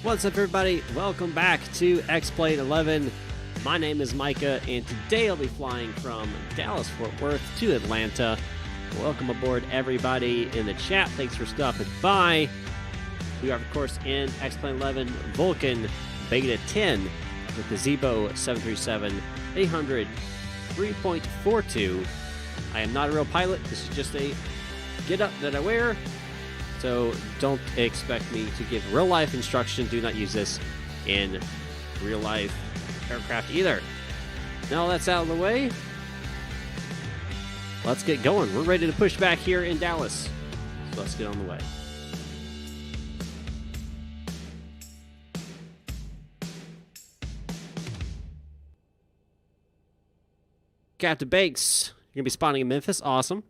What's up, everybody? Welcome back to X-Plane 11. My name is Micah, and today I'll be flying from Dallas-Fort Worth to Atlanta. Welcome aboard, everybody in the chat. Thanks for stopping by. We are, of course, in X-Plane 11 Vulcan Beta 10 with the Zibo 737-800 3.42. I am not a real pilot. This is just a get-up that I wear. So don't expect me to give real-life instruction. Do not use this in real-life aircraft either. Now that's out of the way, let's get going. We're ready to push back here in Dallas. So let's get on the way. Captain Banks, you're going to be spawning in Memphis. Awesome.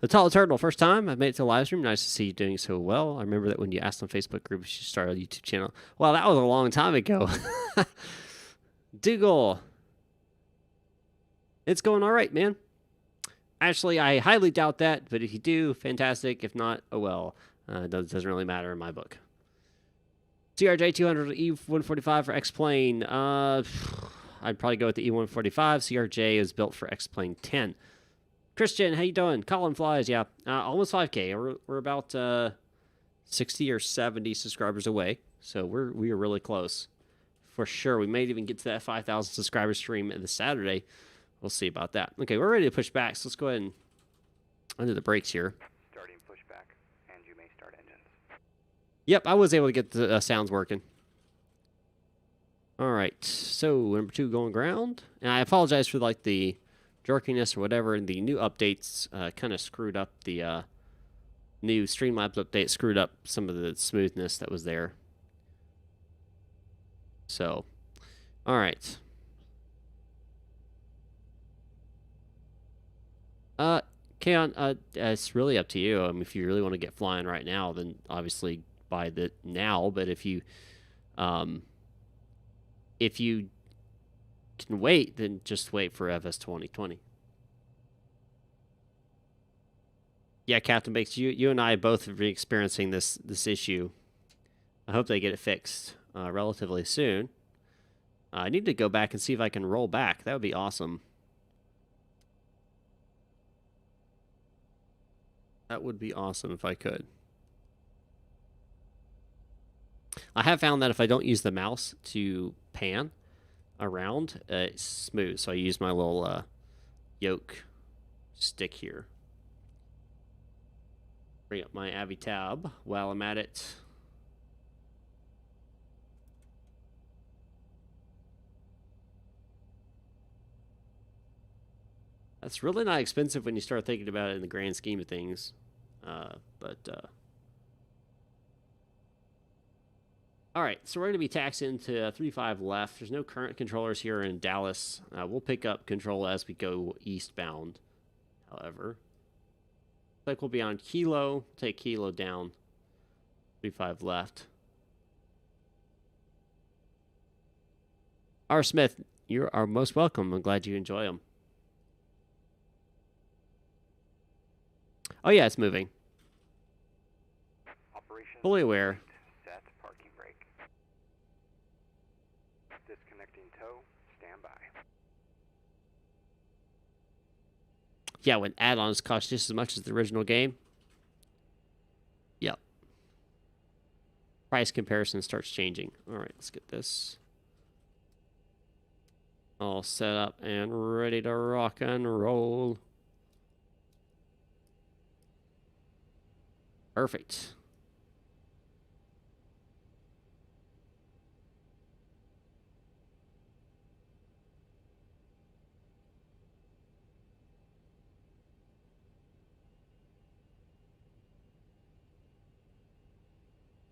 The Tall Turtle, first time I've made it to the live stream. Nice to see you doing so well. I remember that when you asked on Facebook group if you should start a YouTube channel. Well, that was a long time ago. Dougal. It's going all right, man. Actually, I highly doubt that, but if you do, fantastic. If not, oh well. It doesn't really matter in my book. CRJ 200 E145 for X-Plane. I'd probably go with the E145. CRJ is built for X-Plane 10. Christian, how you doing? Colin Flies, yeah. Almost 5K. We're about 60 or 70 subscribers away, so we are really close. For sure. We may even get to that 5,000 subscriber stream this Saturday. We'll see about that. Okay, we're ready to push back, so let's go ahead and undo the brakes here. Starting pushback, and you may start engines. Yep, I was able to get the sounds working. All right, so number 2 going ground. And I apologize for like the jerkiness or whatever. The new updates kind of screwed up the new Streamlabs update, screwed up some of the smoothness that was there. So, all right. Keon, it's really up to you. I mean, if you really want to get flying right now, then obviously buy the now. But if you can wait, then just wait for FS 2020. Yeah, Captain Bakes, you and I both have been experiencing this issue. I hope they get it fixed relatively soon. I need to go back and see if I can roll back. That would be awesome. That would be awesome if I could. I have found that if I don't use the mouse to pan around, it's smooth. So I use my little yoke stick here. Bring up my Avi tab while I'm at it. That's really not expensive when you start thinking about it in the grand scheme of things. All right, so we're going to be taxiing to 35 left. There's no current controllers here in Dallas. We'll pick up control as we go eastbound, however. Looks like we'll be on Kilo. Take Kilo down. 35 left. R. Smith, you are most welcome. I'm glad you enjoy them. Oh, yeah, it's moving. Operation Fully aware. Set parking brake. Disconnecting tow. Stand by. Yeah, when add-ons cost just as much as the original game. Yep. Price comparison starts changing. All right, let's get this all set up and ready to rock and roll. Perfect.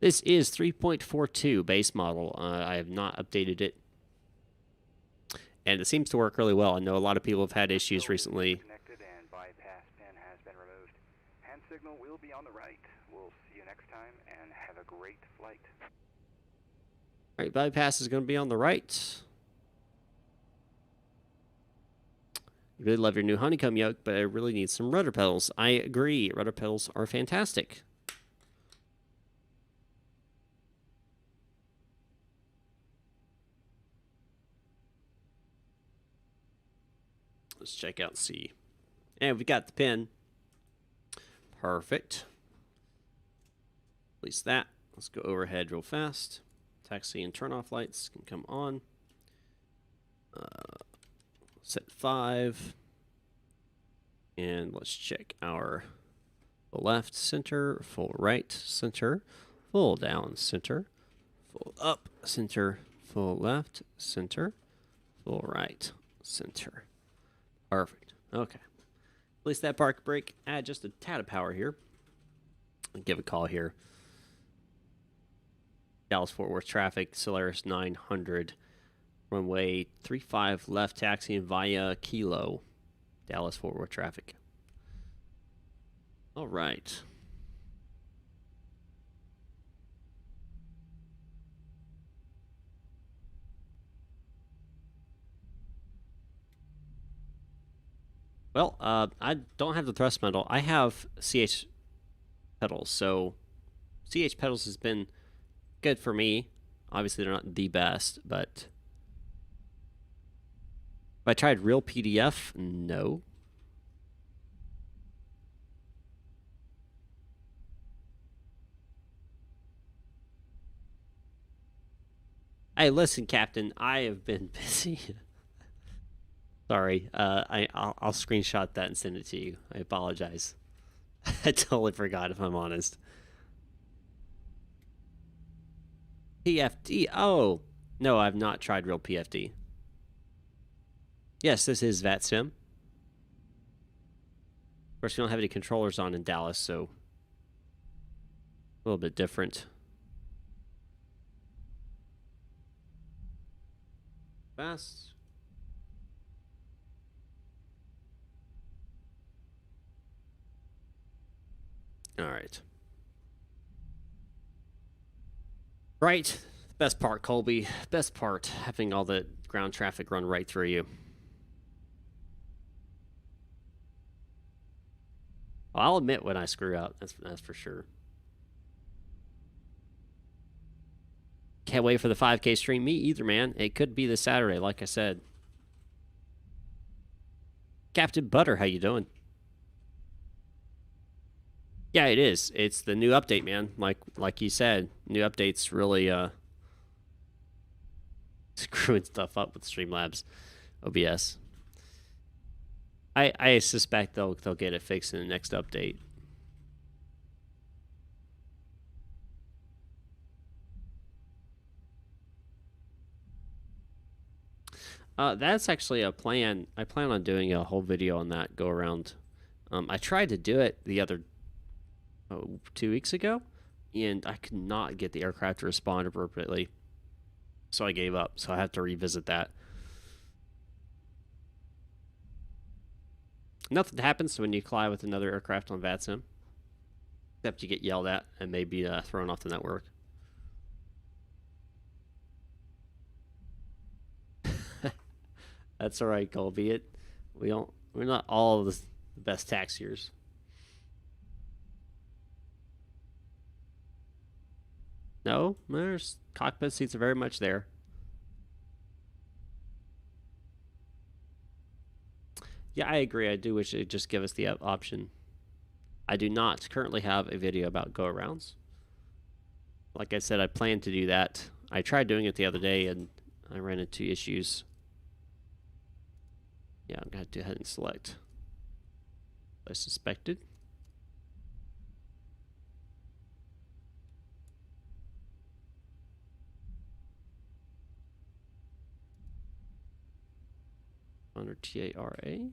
This is 3.42 base model. I have not updated it. And it seems to work really well. I know a lot of people have had issues recently. Connected and bypass pin has been removed. Hand signal will be on the right. We'll see you next time and have a great flight. All right, bypass is going to be on the right. You really love your new honeycomb yoke, but I really need some rudder pedals. I agree. Rudder pedals are fantastic. Let's check out and see. And we got the pin. Perfect. Release that. Let's go overhead real fast. Taxi and turn off lights can come on. Set 5. And let's check our full left center, full right center, full down center, full up center, full left center, full right center. Perfect. Okay. Release that park brake. Add just a tad of power here. Give a call here. Dallas-Fort Worth traffic, Solaris 900. Runway 35 left, taxiing via Kilo. Dallas-Fort Worth traffic. All right. Well, I don't have the thrust pedal. I have CH pedals, so CH pedals has been good for me. Obviously, they're not the best, but if I tried real PDF, no. Hey, listen, Captain, I have been busy. Sorry, I'll screenshot that and send it to you. I apologize. I totally forgot, if I'm honest. PFD. Oh, no, I've not tried real PFD. Yes, this is VATSIM. Of course, we don't have any controllers on in Dallas, so a little bit different. Fast. All right. Right. Best part, Colby. Best part, having all the ground traffic run right through you. Well, I'll admit when I screw up. That's for sure. Can't wait for the 5K stream. Me either, man. It could be this Saturday, like I said. Captain Butter, how you doing? Yeah, it is. It's the new update, man. Like you said, new updates really screwing stuff up with Streamlabs OBS. I suspect they'll get it fixed in the next update. That's actually a plan. I plan on doing a whole video on that go around. I tried to do it the other 2 weeks ago, and I could not get the aircraft to respond appropriately. So I gave up. So I have to revisit that. Nothing happens when you fly with another aircraft on VATSIM, except you get yelled at and maybe thrown off the network. That's all right, Colby. We're not all the best taxiers. No, there's cockpit seats are very much there. Yeah, I agree. I do wish it'd just give us the option. I do not currently have a video about go-arounds. Like I said, I plan to do that. I tried doing it the other day, and I ran into issues. Yeah, I'm going to go ahead and select as suspected. Under TARA.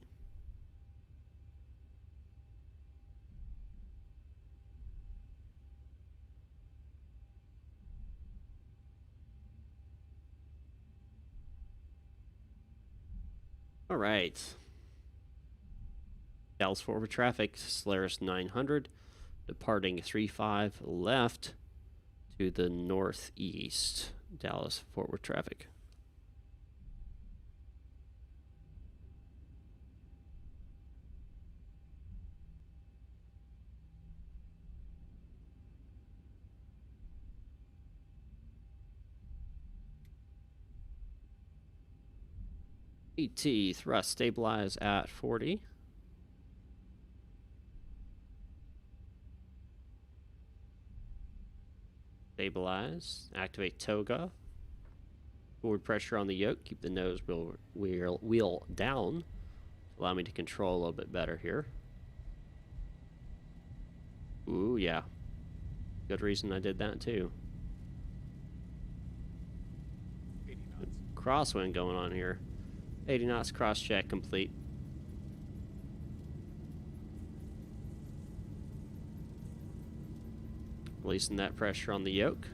All right. Dallas-Fort Worth traffic, Solaris 900, departing 35 left to the northeast. Dallas-Fort Worth traffic. ET thrust stabilize at 40. Stabilize. Activate toga. Forward pressure on the yoke. Keep the nose wheel down. Allow me to control a little bit better here. Ooh, yeah. Good reason I did that too. 80 knots. Crosswind going on here. 80 knots cross check complete. Releasing that pressure on the yoke.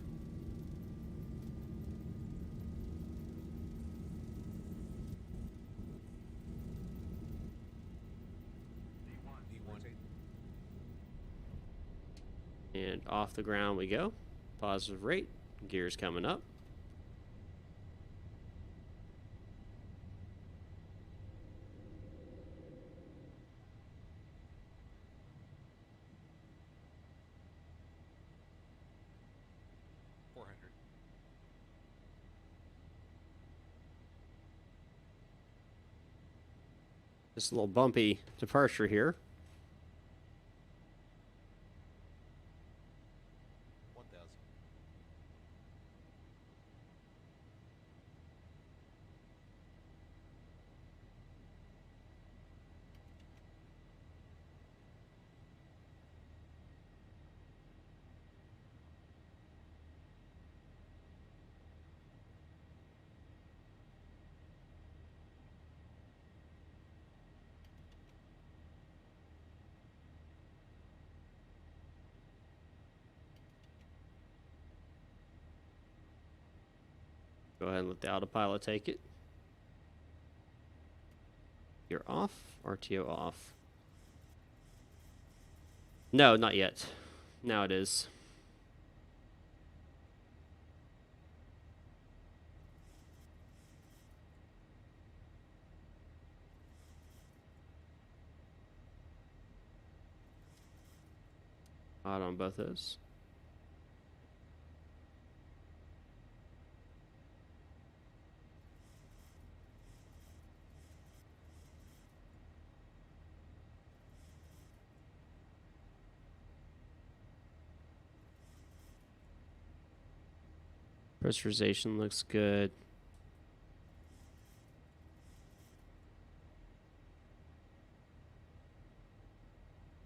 D1. And off the ground we go. Positive rate. Gears coming up. Just a little bumpy departure here. 1,000. Go ahead and let the autopilot take it. You're off. RTO off. No, not yet. Now it is. Hot on both those. Pressurization looks good.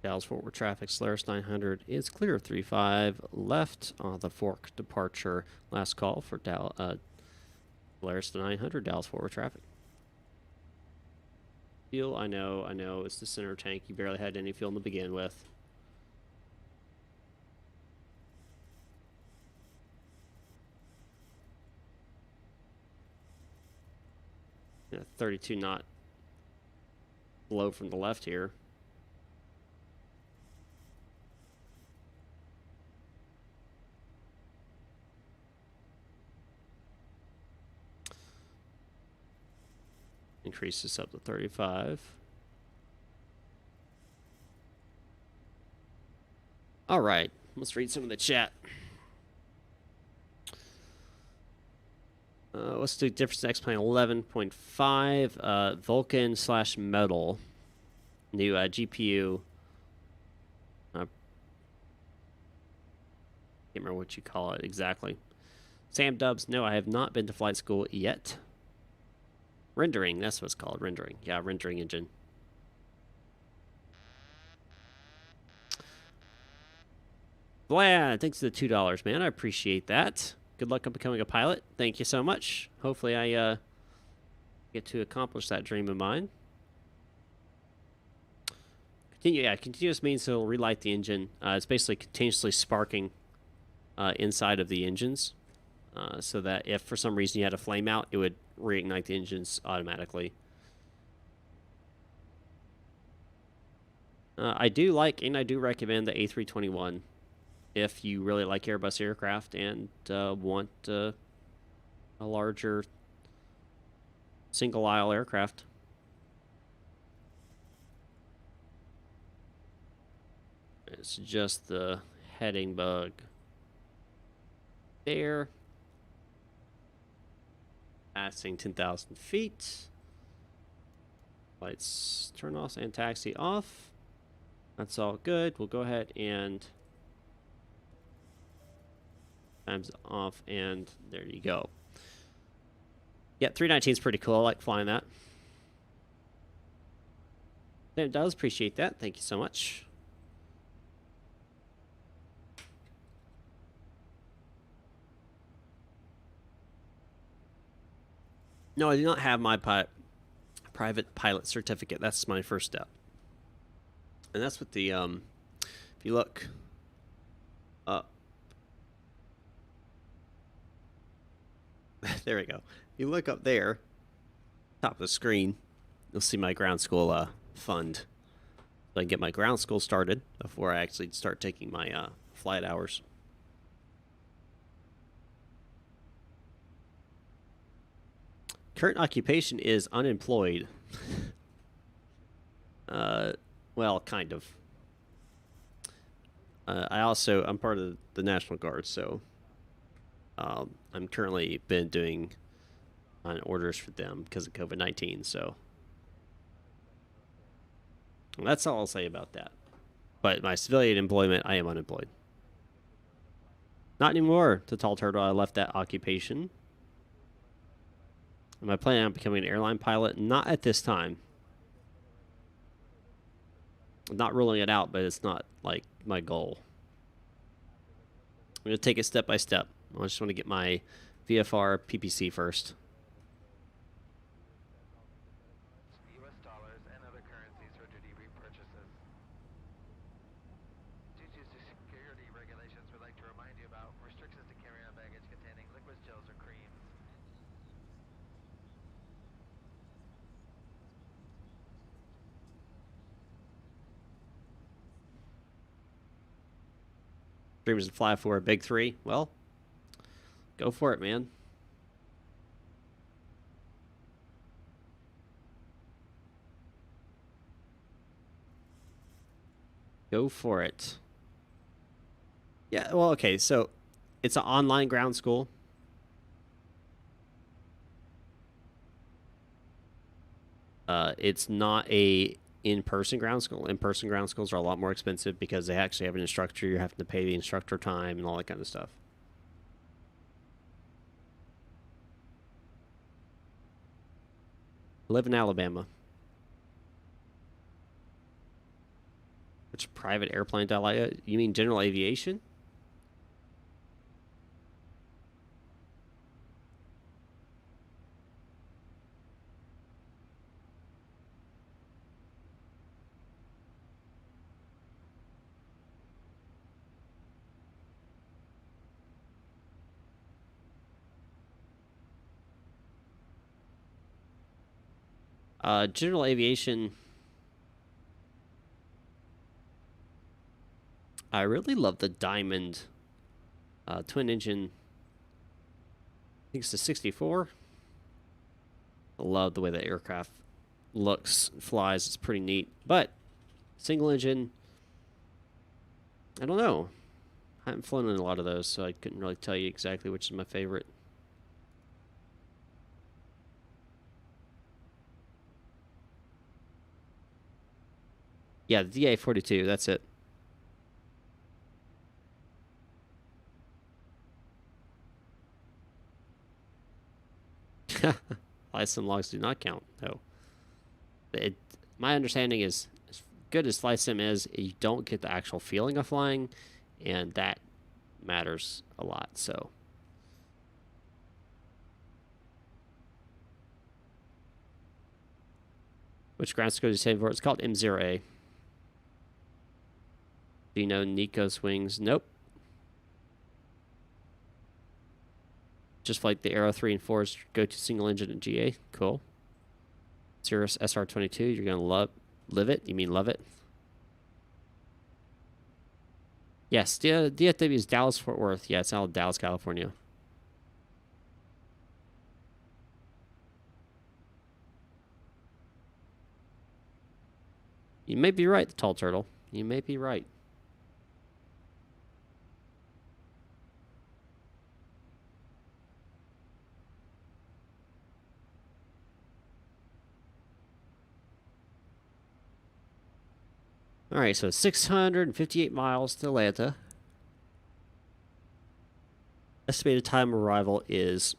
Dallas Fort Worth traffic, Solaris 900 is clear of 35 left on the fork departure. Last call for Solaris 900, Dallas Fort Worth traffic. Fuel, I know, it's the center tank. You barely had any fuel to begin with. Yeah, 32 knot blow from the left here. Increase this up to 35. All right, let's read some of the chat. What's the difference in X-Plane 11.5? Vulcan / metal. New GPU. Can't remember what you call it exactly. Sam Dubs, no, I have not been to flight school yet. Rendering, that's what it's called, rendering. Yeah, rendering engine. Vlad, thanks for the $2, man. I appreciate that. Good luck on becoming a pilot. Thank you so much. Hopefully I get to accomplish that dream of mine. Continuous means it'll relight the engine. It's basically continuously sparking inside of the engines, so that if for some reason you had a flame out, it would reignite the engines automatically. I do like and I do recommend the A321 if you really like Airbus aircraft and want a larger single aisle aircraft. It's just the heading bug there. Passing 10,000 feet. Lights turn off and taxi off. That's all good. We'll go ahead and times off, and there you go. Yeah, 319 is pretty cool. I like flying that. It does appreciate that. Thank you so much. No, I do not have my private pilot certificate. That's my first step. And that's what the, if you look up, there we go. If you look up there, top of the screen, you'll see my ground school fund. So I can get my ground school started before I actually start taking my flight hours. Current occupation is unemployed. Well, kind of. I'm part of the National Guard, so I'm currently been doing on orders for them because of COVID-19. So that's all I'll say about that. But my civilian employment, I am unemployed. Not anymore. To Tall Turtle, I left that occupation. Am I planning on becoming an airline pilot? Not at this time. I'm not ruling it out, but it's not like my goal. I'm going to take it step by step. I just want to get my VFR PPC first. US dollars and other currencies for duty repurchases. Due to security regulations, we'd like to remind you about restrictions to carry on baggage containing liquids, gels, or creams. Dreamers to fly for a big 3. Well, go for it, man. Go for it. Yeah, well, okay, so it's an online ground school. It's not a in-person ground school. In-person ground schools are a lot more expensive because they actually have an instructor. You're having to pay the instructor time and all that kind of stuff. I live in Alabama. Which private airplane do I like? You mean general aviation? General aviation. I really love the Diamond twin engine. I think it's the 64. I love the way the aircraft looks, flies. It's pretty neat. But single engine, I don't know. I haven't flown in a lot of those, so I couldn't really tell you exactly which is my favorite. Yeah, the DA-42, that's it. Flight logs do not count. No. My understanding is, as good as flight sim is, you don't get the actual feeling of flying, and that matters a lot. So, which ground school do you say for? It's called M0A. Do you know Nico's wings? Nope. Just like the Aero 3 and 4's go to single engine at GA. Cool. Cirrus SR-22, you're going to live it? You mean love it? Yes, DFW is Dallas, Fort Worth. Yeah, it's out of Dallas, California. You may be right, the Tall Turtle. You may be right. All right, so 658 miles to Atlanta. Estimated time of arrival is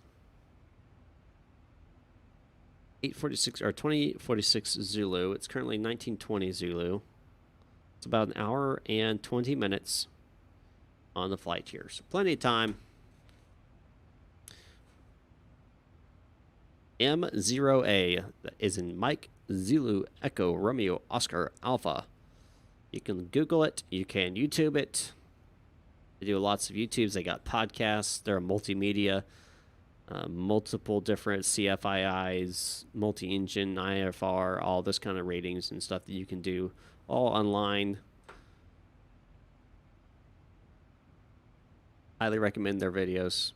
8:46 or 20:46 Zulu. It's currently 19:20 Zulu. It's about an hour and 20 minutes on the flight here, so plenty of time. M0A, that is in Mike, Zulu, Echo, Romeo, Oscar, Alpha. You can Google it. You can YouTube it. They do lots of YouTubes. They got podcasts. They're a multimedia, multiple different CFIIs, multi-engine, IFR, all this kind of ratings and stuff that you can do all online. Highly recommend their videos.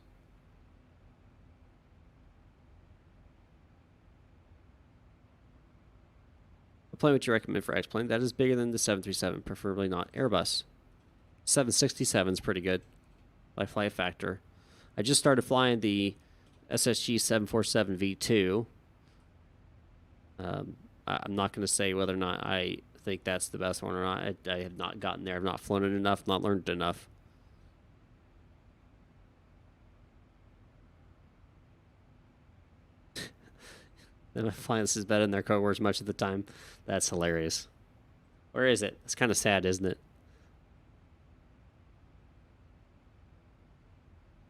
The plane which you recommend for X-plane that is bigger than the 737, preferably not Airbus. 767 is pretty good by flight factor. I just started flying the SSG 747 V2. I'm not going to say whether or not I think that's the best one or not. I have not gotten there. I've not flown it enough, not learned enough. My flying is better than their coworkers much of the time. That's hilarious. Where is it? It's kind of sad, isn't it?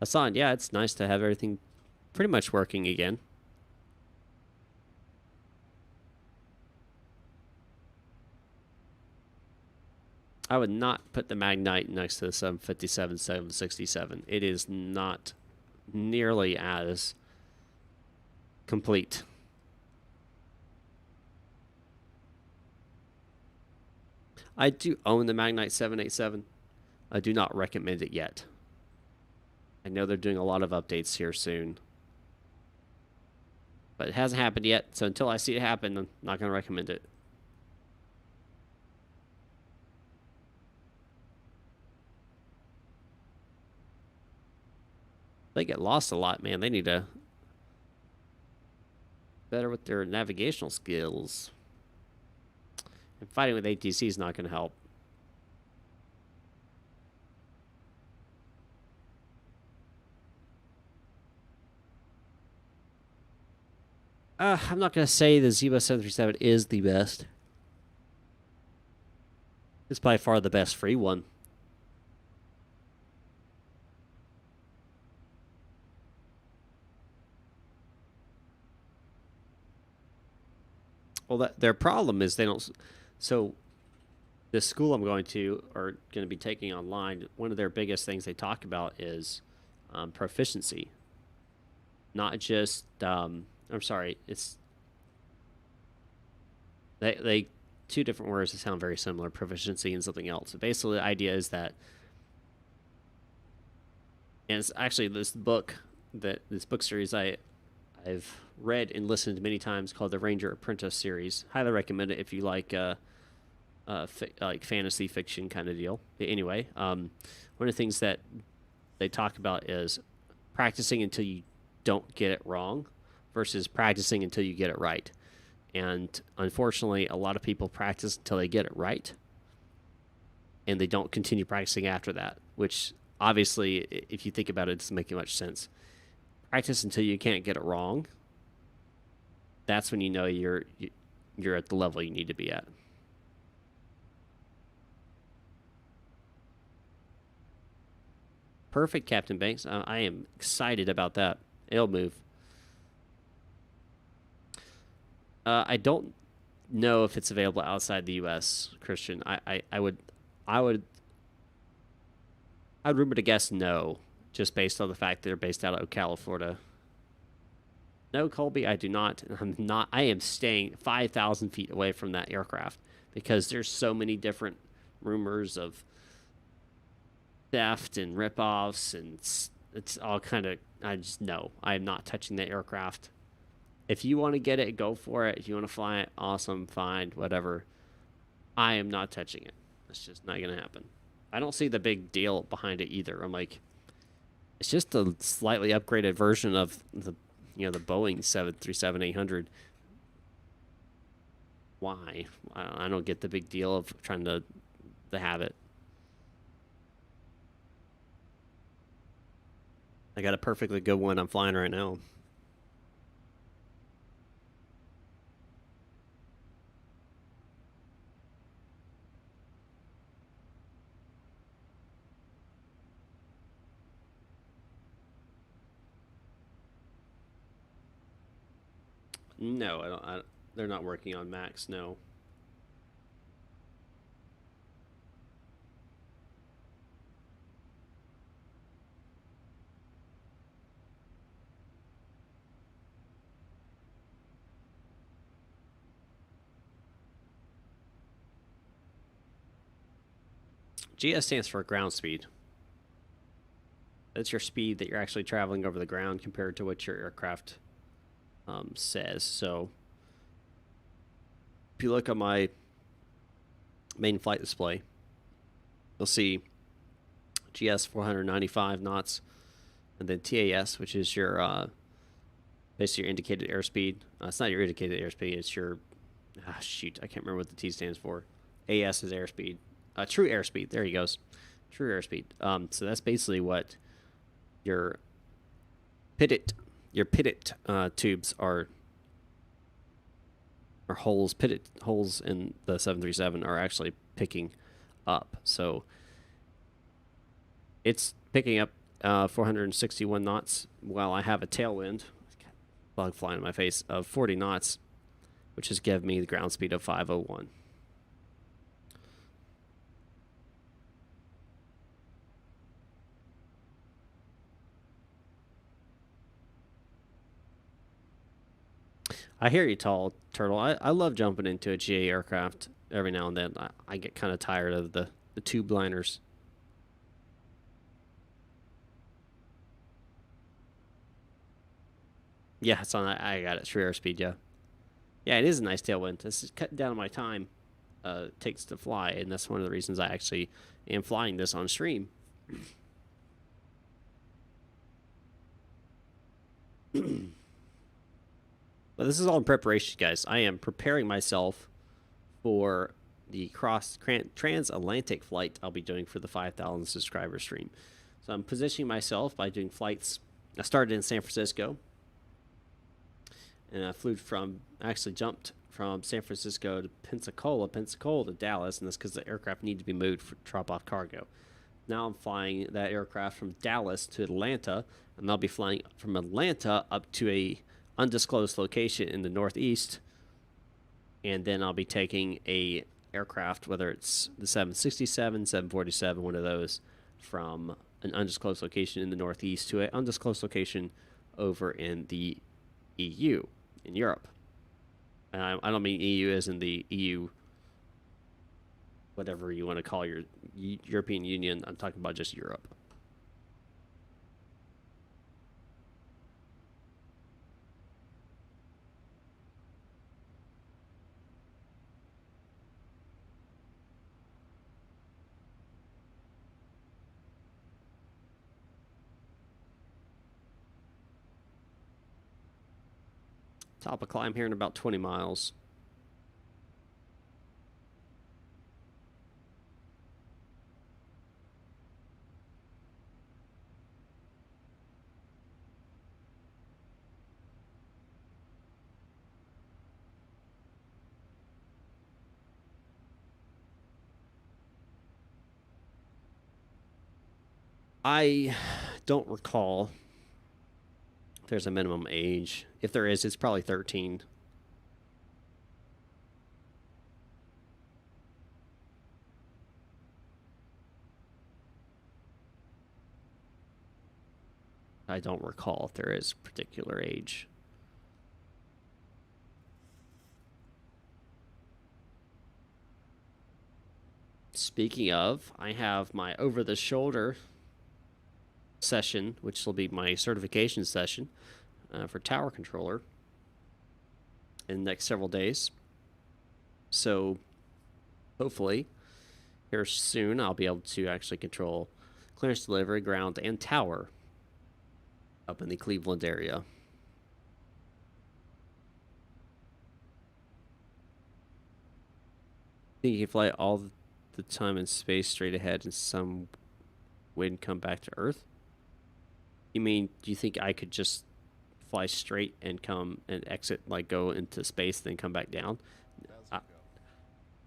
Hassan, yeah, it's nice to have everything pretty much working again. I would not put the Magnite next to the 757, 767. It is not nearly as complete. I do own the Magnite 787. I do not recommend it yet. I know they're doing a lot of updates here soon. But it hasn't happened yet, so until I see it happen, I'm not going to recommend it. They get lost a lot, man. They need to better with their navigational skills. And fighting with ATC is not going to help. I'm not going to say the Zebra 737 is the best. It's by far the best free one. Well, their problem is they don't. So, the school I'm going to or going to be taking online, one of their biggest things they talk about is proficiency. Not just. I'm sorry. It's they two different words that sound very similar: proficiency and something else. So basically, the idea is that, and it's actually this book series I've read and listened to many times called the Ranger Apprentice series. Highly recommend it if you like like fantasy fiction kind of deal. Anyway, one of the things that they talk about is practicing until you don't get it wrong versus practicing until you get it right. And unfortunately, a lot of people practice until they get it right, and they don't continue practicing after that, which obviously, if you think about it, doesn't make much sense. Practice until you can't get it wrong. That's when you know you're at the level you need to be at. Perfect, Captain Banks. I am excited about that. It'll move. I don't know if it's available outside the U.S., Christian. I would rumor to guess no, just based on the fact that they're based out of Ocala, Florida. No, Colby, I do not. I am staying 5,000 feet away from that aircraft because there's so many different rumors of theft and ripoffs, and it's all kind of. I just know I am not touching that aircraft. If you want to get it, go for it. If you want to fly it, awesome, fine, whatever. I am not touching it. It's just not going to happen. I don't see the big deal behind it either. I'm like, it's just a slightly upgraded version of the Boeing 737-800. Why? I don't get the big deal of trying to to have it. I got a perfectly good one I'm flying right now. No, I don't. They're not working on Max. No. GS stands for ground speed. That's your speed that you're actually traveling over the ground compared to what your aircraft says. So if you look at my main flight display, you'll see GS 495 knots, and then TAS, which is your basically your indicated airspeed. It's not your indicated airspeed. It's your shoot. I can't remember what the T stands for. AS is airspeed. True airspeed. There he goes. True airspeed. So that's basically what your pitted tubes are holes. Pitted holes in the 737 are actually picking up. So it's picking up 461 knots while I have a tailwind, bug flying in my face, of 40 knots, which has given me the ground speed of 501. I hear you, Tall Turtle. I love jumping into a GA aircraft every now and then. I get kind of tired of the tube liners. Yeah, it's on. I got it. True airspeed. Yeah, yeah. It is a nice tailwind. This is cutting down on my time it takes to fly, and that's one of the reasons I actually am flying this on stream. But this is all in preparation, guys. I am preparing myself for the transatlantic flight I'll be doing for the 5,000 subscriber stream. So I'm positioning myself by doing flights. I started in San Francisco, and I actually jumped from San Francisco to Pensacola to Dallas, and that's because the aircraft needed to be moved for drop-off cargo. Now I'm flying that aircraft from Dallas to Atlanta, and I'll be flying from Atlanta up to a undisclosed location in the Northeast, and then I'll be taking a aircraft, whether it's the 767, 747, one of those, from an undisclosed location in the Northeast to an undisclosed location over in the EU, in Europe. And I don't mean EU as in the EU, whatever you want to call your European Union. I'm talking about just Europe. Top of climb here in about 20 miles. I don't recall if there's a minimum age. If there is, it's probably 13. I don't recall if there is a particular age. Speaking of, I have my over-the-shoulder session, which will be my certification session for tower controller in the next several days. So hopefully here soon I'll be able to actually control clearance delivery, ground, and tower up in the Cleveland area. I think you can fly all the time and space straight ahead and some wind come back to Earth. You mean, do you think I could just fly straight and come and exit, like go into space, then come back down? Uh,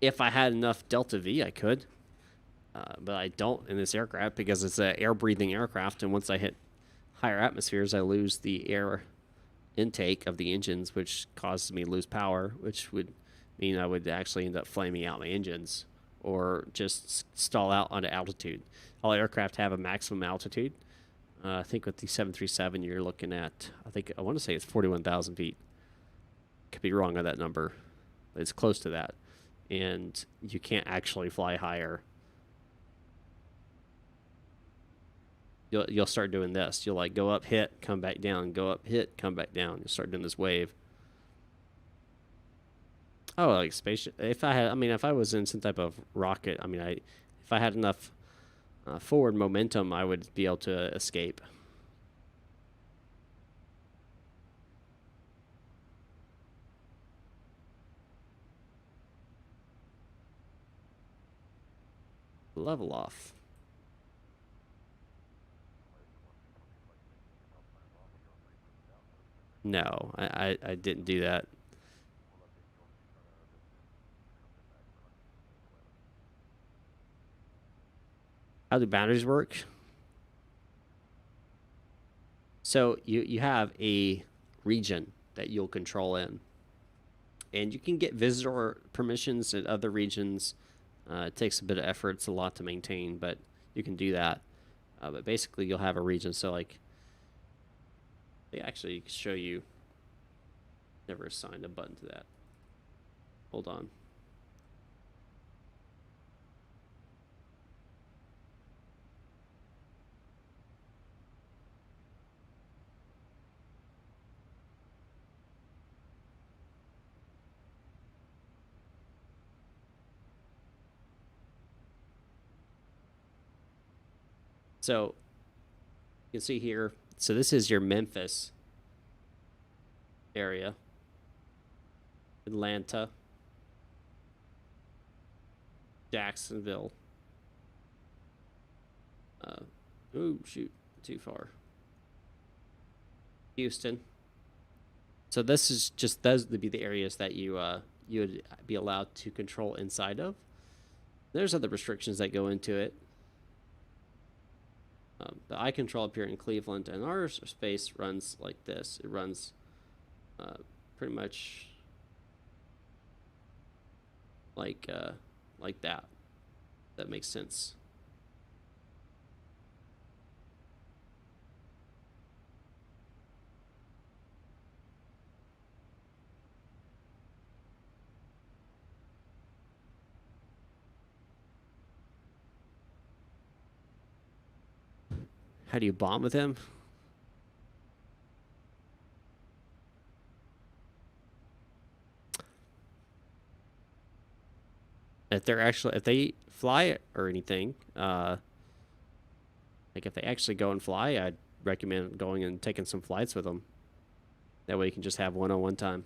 if I had enough Delta V, I could. But I don't in this aircraft because it's an air-breathing aircraft, and once I hit higher atmospheres, I lose the air intake of the engines, which causes me to lose power, which would mean I would actually end up flaming out my engines or just stall out onto altitude. All aircraft have a maximum altitude. I think with the 737, you're looking at, I want to say it's 41,000 feet. Could be wrong on that number, but it's close to that. And you can't actually fly higher. You'll start doing this. You'll like go up, hit, come back down, go up, hit, come back down. You'll start doing this wave. Oh, like spaceship. If I was in some type of rocket, if I had enough forward momentum, I would be able to escape. Level off. No, I didn't do that. How do boundaries work? So you have a region that you'll control in. And you can get visitor permissions in other regions. It takes a bit of effort. It's a lot to maintain, but you can do that. But basically, you'll have a region. So, like, they actually show you. Never assigned a button to that. Hold on. So you can see here. So this is your Memphis area. Atlanta. Jacksonville. Oh, shoot. Too far. Houston. So this is just those would be the areas that you would be allowed to control inside of. There's other restrictions that go into it. But I control up here in Cleveland, and our space runs like this. It runs pretty much like that. That makes sense. How do you bomb with him? If they fly or anything, like if they actually go and fly, I'd recommend going and taking some flights with them. That way you can just have one-on-one time.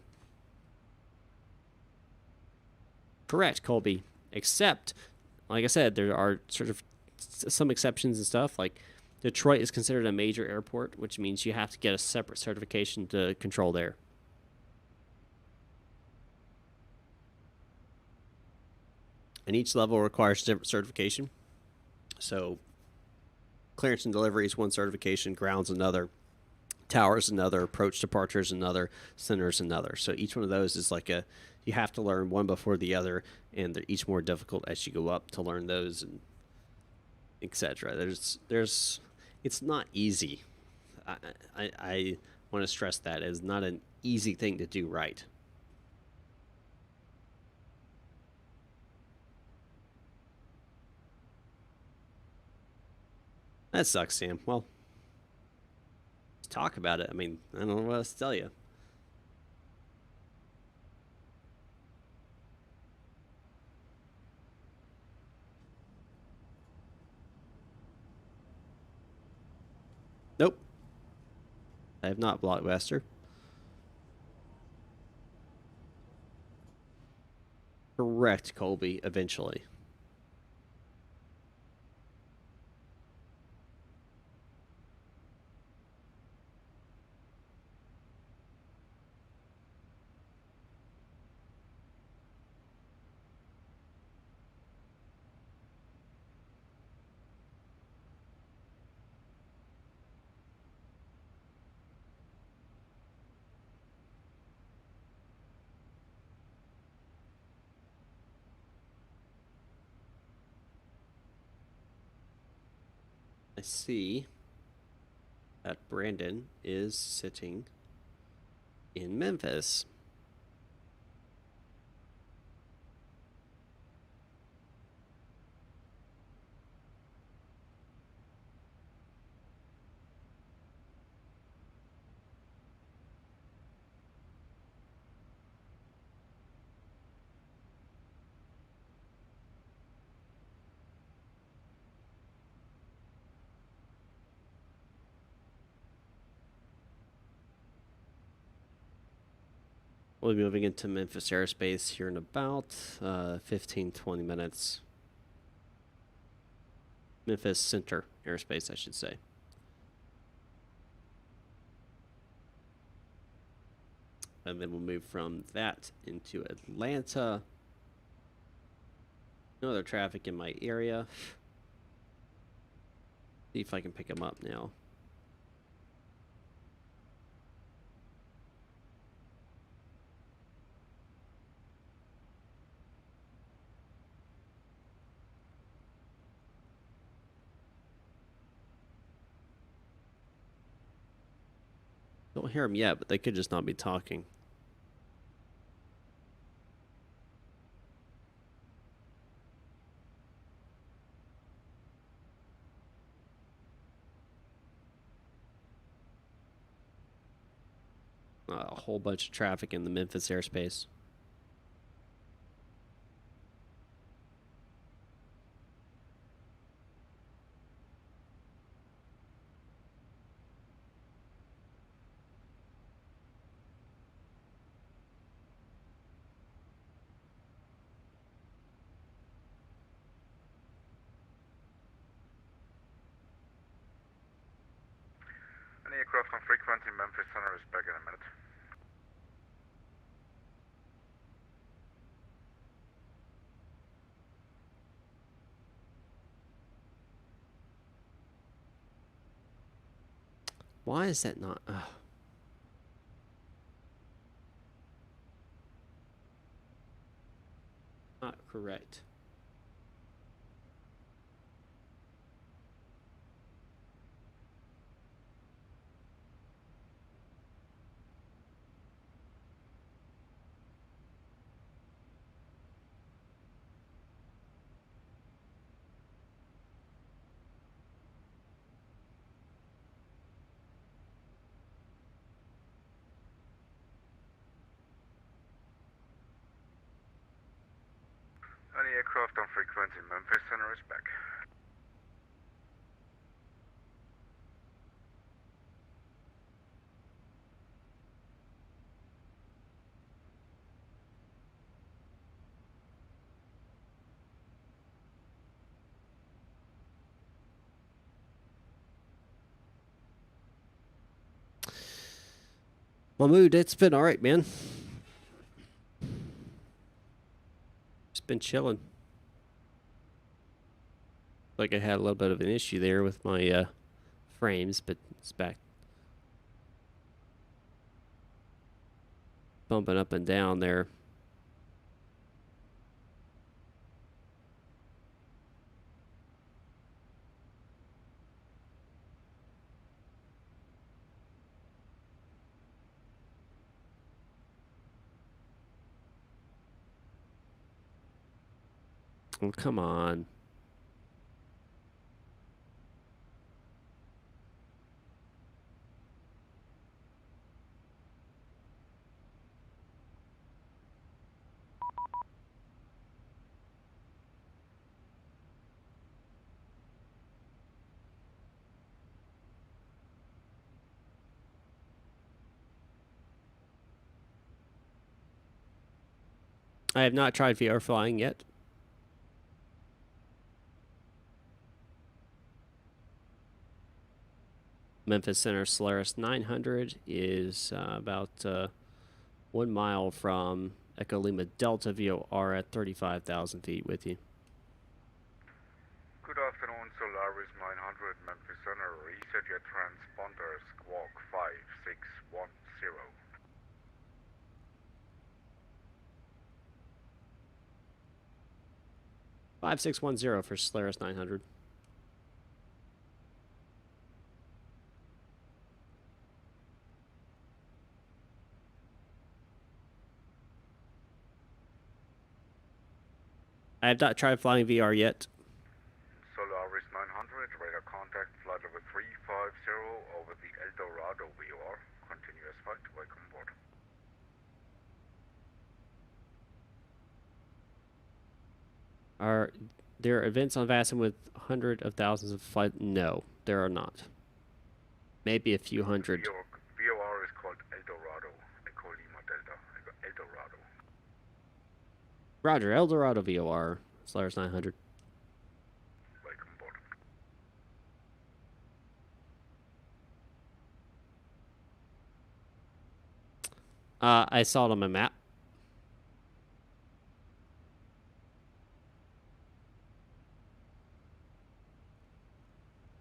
Correct, Colby. Except, like I said, there are sort of some exceptions and stuff. Like Detroit is considered a major airport, which means you have to get a separate certification to control there. And each level requires different certification. So clearance and delivery is one certification, ground's another, towers another, approach departure is another, center is another. So each one of those is like you have to learn one before the other, and they're each more difficult as you go up to learn those, and etc. It's not easy. I want to stress that it's not an easy thing to do right. That sucks, Sam. Well, let's talk about it. I mean, I don't know what else to tell you. Nope. I have not, Blockbuster. Correct, Colby, eventually. see that Brandon is sitting in Memphis. We'll be moving into Memphis airspace here in about 15, 20 minutes. Memphis Center airspace, I should say. And then we'll move from that into Atlanta. No other traffic in my area. See if I can pick them up now. Don't hear them yet, but they could just not be talking. A whole bunch of traffic in the Memphis airspace. Any aircraft on frequency Memphis Center is back in a minute. Why is that not? Not correct. Any aircraft on frequency Memphis Center is back. Mahmood, it's been alright, man. Just been chilling. Like I had a little bit of an issue there with my frames, but it's back. Bumping up and down there. Oh, come on. I have not tried VR flying yet. Memphis Center Solaris 900 is about 1 mile from Echo Lima Delta VOR at 35,000 feet with you. Good afternoon, Solaris 900 Memphis Center. Reset your transponder, squawk 5610. 5610 for Solaris 900. I have not tried flying VR yet. Solaris 900, radar contact, flight level 350 over the El Dorado VOR. Continuous flight, welcome aboard. Are there events on VASM with hundreds of thousands of flights? No, there are not. Maybe a few hundred. VOR is called El Dorado. Echo Lima Delta. El Dorado. Roger, El Dorado VOR, Solaris 900. Welcome aboard. I saw it on my map.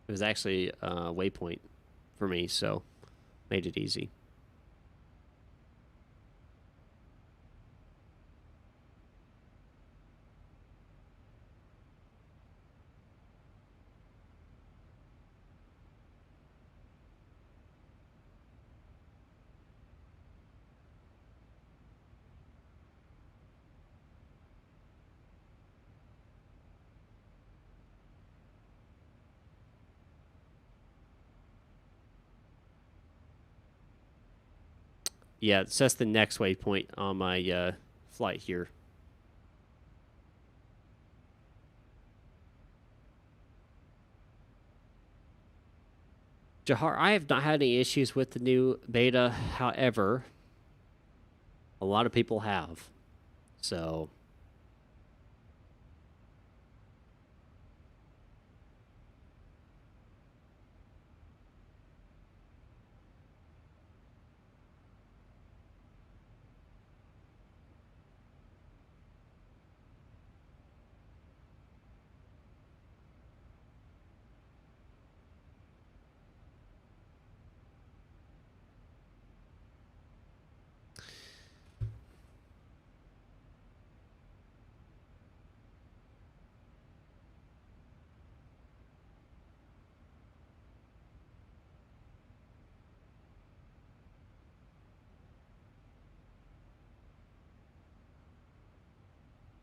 It was actually a waypoint for me, so made it easy. Yeah, it says the next waypoint on my flight here. Jahar, I have not had any issues with the new beta. However, a lot of people have. So,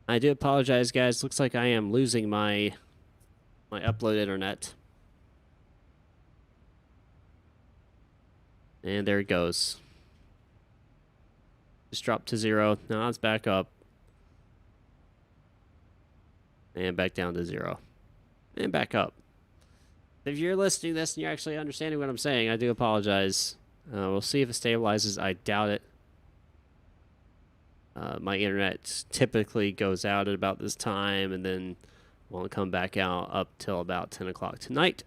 I do apologize, guys. Looks like I am losing my upload internet. And there it goes. Just dropped to 0. Now it's back up. And back down to 0. And back up. If you're listening to this and you're actually understanding what I'm saying, I do apologize. We'll see if it stabilizes. I doubt it. My internet typically goes out at about this time and then won't come back out up till about 10 o'clock tonight.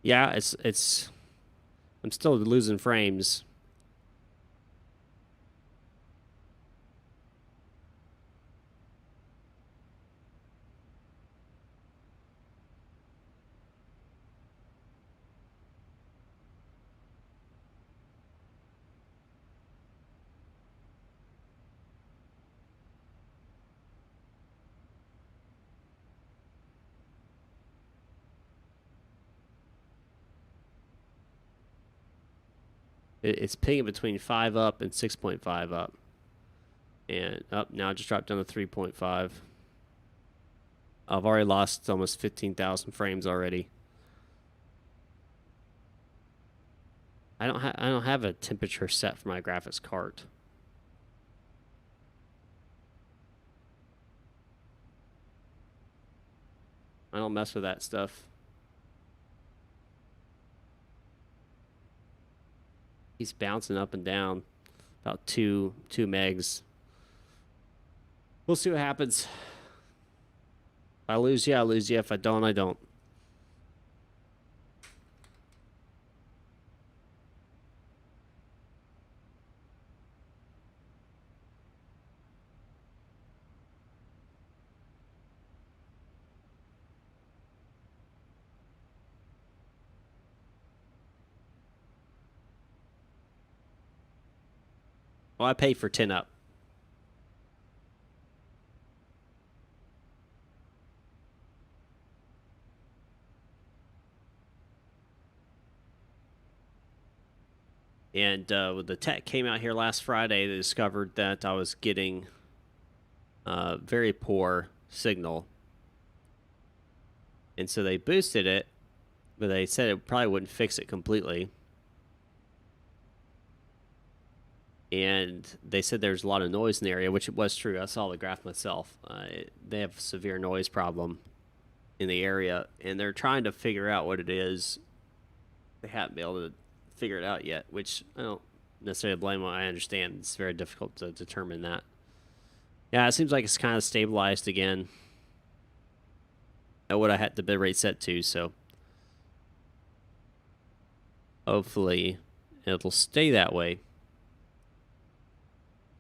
Yeah, it's I'm still losing frames. It's pinging between 5 up and 6.5 up. And up now, it just dropped down to 3.5. I've already lost almost 15,000 frames already. I don't have a temperature set for my graphics card. I don't mess with that stuff. He's bouncing up and down about 2 megs. We'll see what happens. If I lose you, I lose you. If I don't, I don't. Well, I paid for 10 up. And when the tech came out here last Friday, they discovered that I was getting very poor signal. And so they boosted it, but they said it probably wouldn't fix it completely. And they said there's a lot of noise in the area, which it was true. I saw the graph myself. They have a severe noise problem in the area, and they're trying to figure out what it is. They haven't been able to figure it out yet, which I don't necessarily blame them. I understand it's very difficult to determine that. Yeah, it seems like it's kind of stabilized again at what I had the bit rate set to, so hopefully it'll stay that way.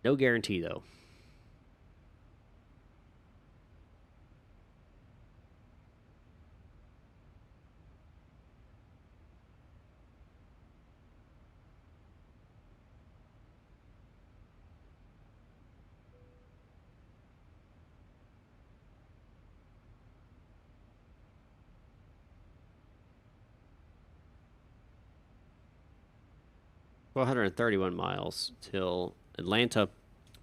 No guarantee, though. Well, 131 miles till Atlanta,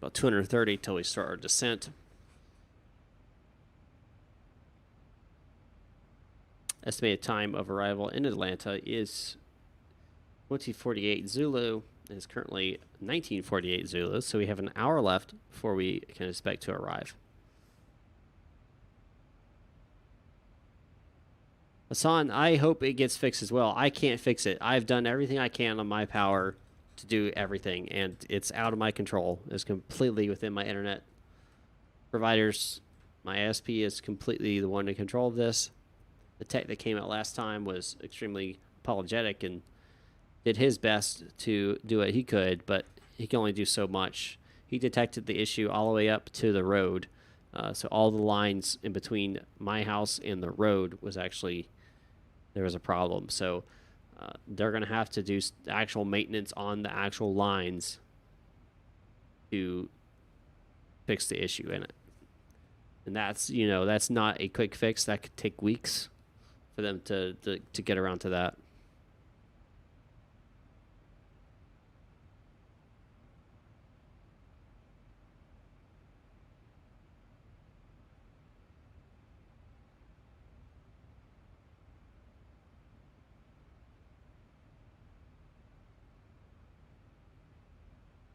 about 230 till we start our descent. Estimated time of arrival in Atlanta is 2048 Zulu. And it's currently 1948 Zulu, so we have an hour left before we can expect to arrive. Hassan, I hope it gets fixed as well. I can't fix it. I've done everything I can on my power to do everything, and it's out of my control. It's completely within my internet providers. My ASP is completely the one in control of this. The tech that came out last time was extremely apologetic and did his best to do what he could, but he can only do so much. He detected the issue all the way up to the road. So all the lines in between my house and the road was actually, there was a problem. So they're going to have to do actual maintenance on the actual lines to fix the issue in it. And that's, you know, that's not a quick fix. That could take weeks for them to get around to that.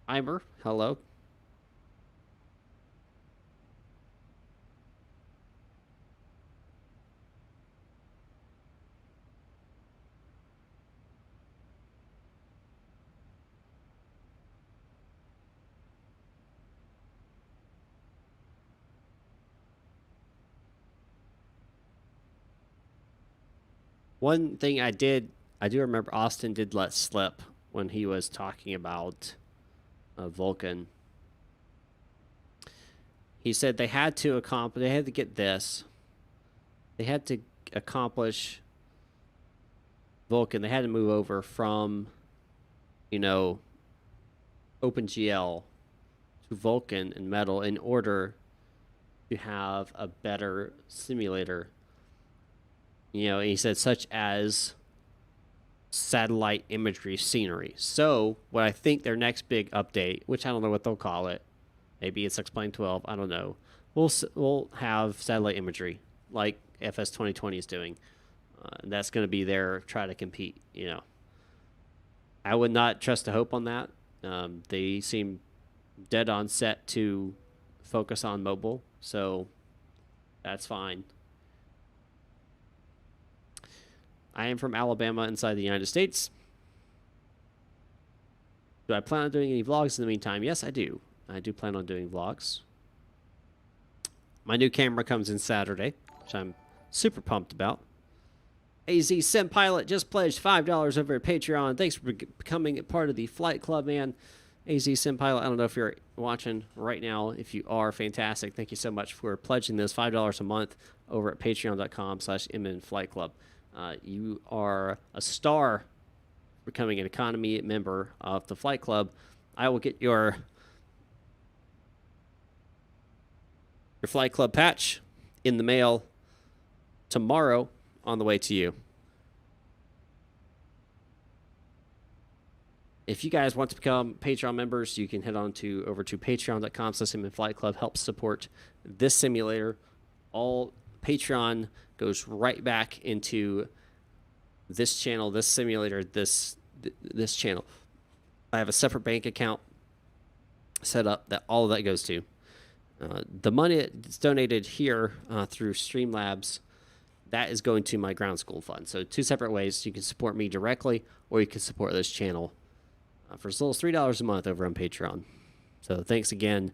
Imer, hello. One thing I do remember Austin did let slip when he was talking about Vulcan. He said they had to get this. They had to accomplish Vulcan. They had to move over from, you know, OpenGL to Vulcan and Metal in order to have a better simulator. You know, he said such as satellite imagery scenery. So what I think their next big update, which I don't know what they'll call it, maybe it's X-Plane 12, I don't know, we'll have satellite imagery like FS 2020 is doing. And that's going to be their try to compete, you know. I would not trust a hope on that. They seem dead on set to focus on mobile, so that's fine. I am from Alabama inside the United States. Do I plan on doing any vlogs in the meantime? Yes, I do. I do plan on doing vlogs. My new camera comes in Saturday, which I'm super pumped about. AZ Sim Pilot just pledged $5 over at Patreon. Thanks for becoming a part of the Flight Club, man. AZ Sim Pilot, I don't know if you're watching right now. If you are, fantastic. Thank you so much for pledging this $5 a month over at patreon.com/MN Flight Club. You are a star becoming an economy member of the Flight Club. I will get your Your Flight Club patch in the mail tomorrow on the way to you. If you guys want to become Patreon members, you can head on over to patreon.com/Flight Club. Helps support this simulator. All Patreon goes right back into this channel, this simulator, this channel. I have a separate bank account set up that all of that goes to. The money that's donated here through Streamlabs, that is going to my ground school fund. So 2 separate ways. You can support me directly, or you can support this channel for as little as $3 a month over on Patreon. So thanks again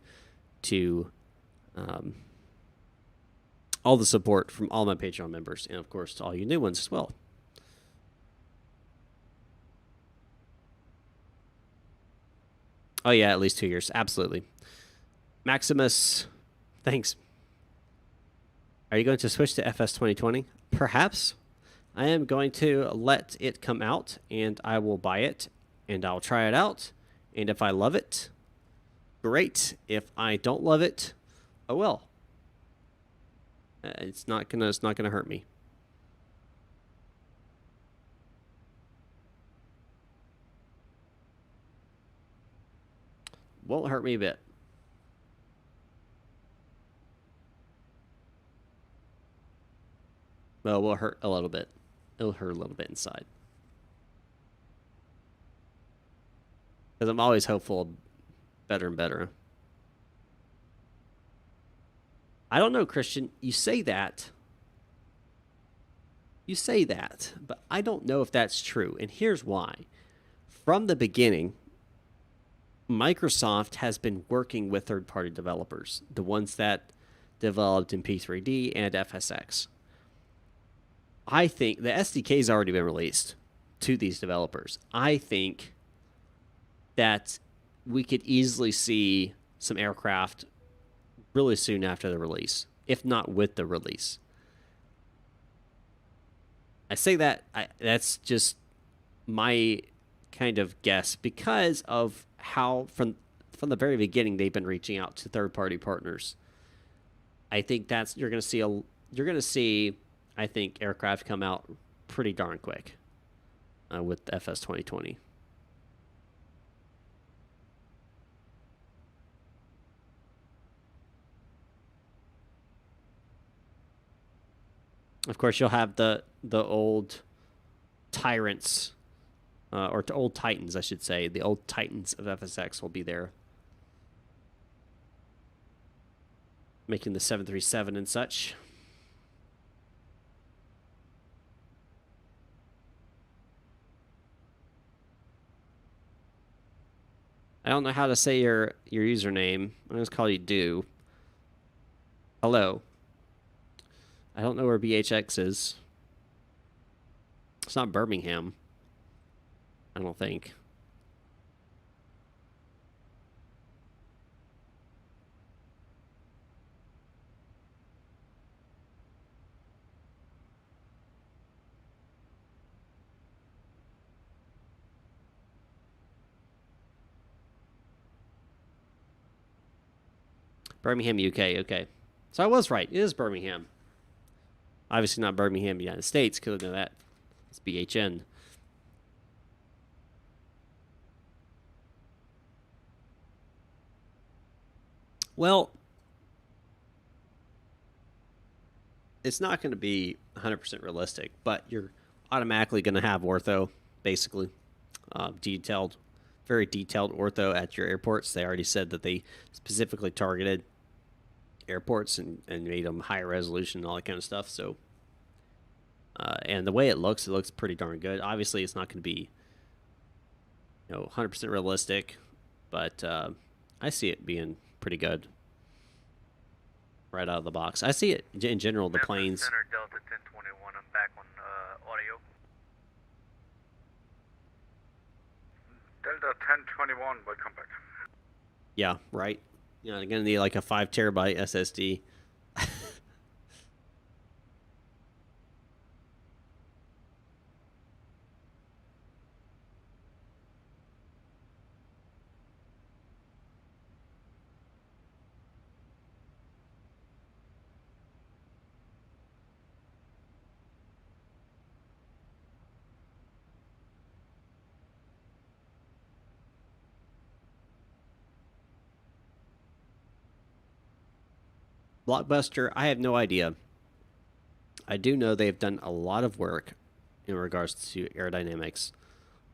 to all the support from all my Patreon members, and of course to all you new ones as well. Oh yeah, at least 2 years. Absolutely. Maximus, thanks. Are you going to switch to FS 2020? Perhaps. I am going to let it come out, and I will buy it, and I'll try it out. And if I love it, great. If I don't love it, oh well. It's not gonna hurt me. Won't hurt me a bit. Well, it will hurt a little bit. It'll hurt a little bit inside. Because I'm always hopeful better and better. I don't know, Christian. You say that. But I don't know if that's true. And here's why. From the beginning, Microsoft has been working with third-party developers, the ones that developed in P3D and FSX. I think the SDK has already been released to these developers. I think that we could easily see some aircraft really soon after the release, if not with the release. I say that, that's just my kind of guess because of how from the very beginning they've been reaching out to third-party partners. I think that's you're going to see I think aircraft come out pretty darn quick with the FS 2020. Of course, you'll have the old Tyrants, or old Titans, I should say. The old Titans of FSX will be there, making the 737 and such. I don't know how to say your username. I'm going to call you Do. Hello. I don't know where BHX is. It's not Birmingham. I don't think. Birmingham, UK. Okay. So I was right. It is Birmingham. Obviously not Birmingham, United States, because I know that. It's BHN. Well, it's not going to be 100% realistic, but you're automatically going to have ortho, basically. Very detailed ortho at your airports. They already said that they specifically targeted airports and made them higher resolution and all that kind of stuff. So, and the way it looks pretty darn good. Obviously, it's not going to be 100% realistic, but I see it being pretty good right out of the box. I see it in general. The planes. Center Delta 1021. I'm back on audio. Delta 1021. Welcome back. Yeah, right. They're gonna need like a 5 terabyte SSD. Blockbuster, I have no idea. I do know they've done a lot of work in regards to aerodynamics.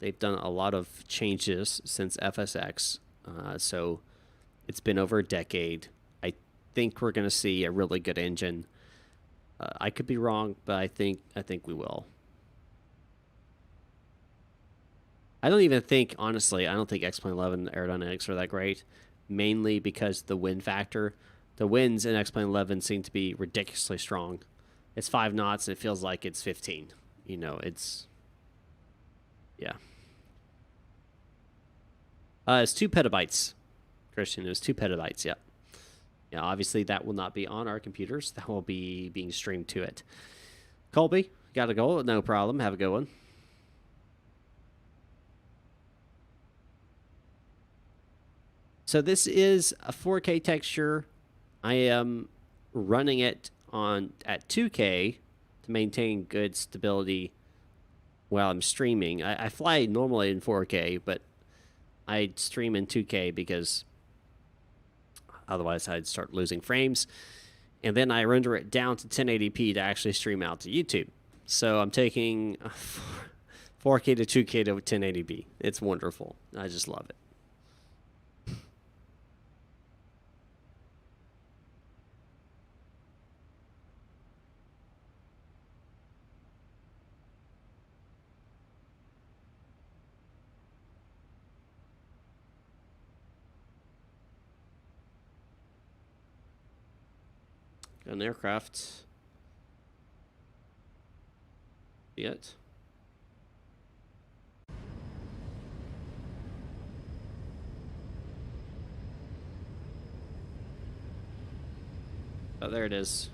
They've done a lot of changes since FSX, so it's been over a decade. I think we're going to see a really good engine. I could be wrong, but I think we will. I don't even think, honestly, I don't think X-Plane 11 aerodynamics are that great, mainly because the wind factor. The winds in X-Plane 11 seem to be ridiculously strong. It's 5 knots and it feels like it's 15. You know, it's... Yeah. It's 2 petabytes, Christian. It was 2 petabytes, yeah. Yeah, obviously that will not be on our computers. That will be being streamed to it. Colby, got to go. No problem. Have a good one. So this is a 4K texture. I am running it at 2K to maintain good stability while I'm streaming. I fly normally in 4K, but I stream in 2K because otherwise I'd start losing frames. And then I render it down to 1080p to actually stream out to YouTube. So I'm taking 4K to 2K to 1080p. It's wonderful. I just love it. Got an aircraft. Yet. Oh, there it is.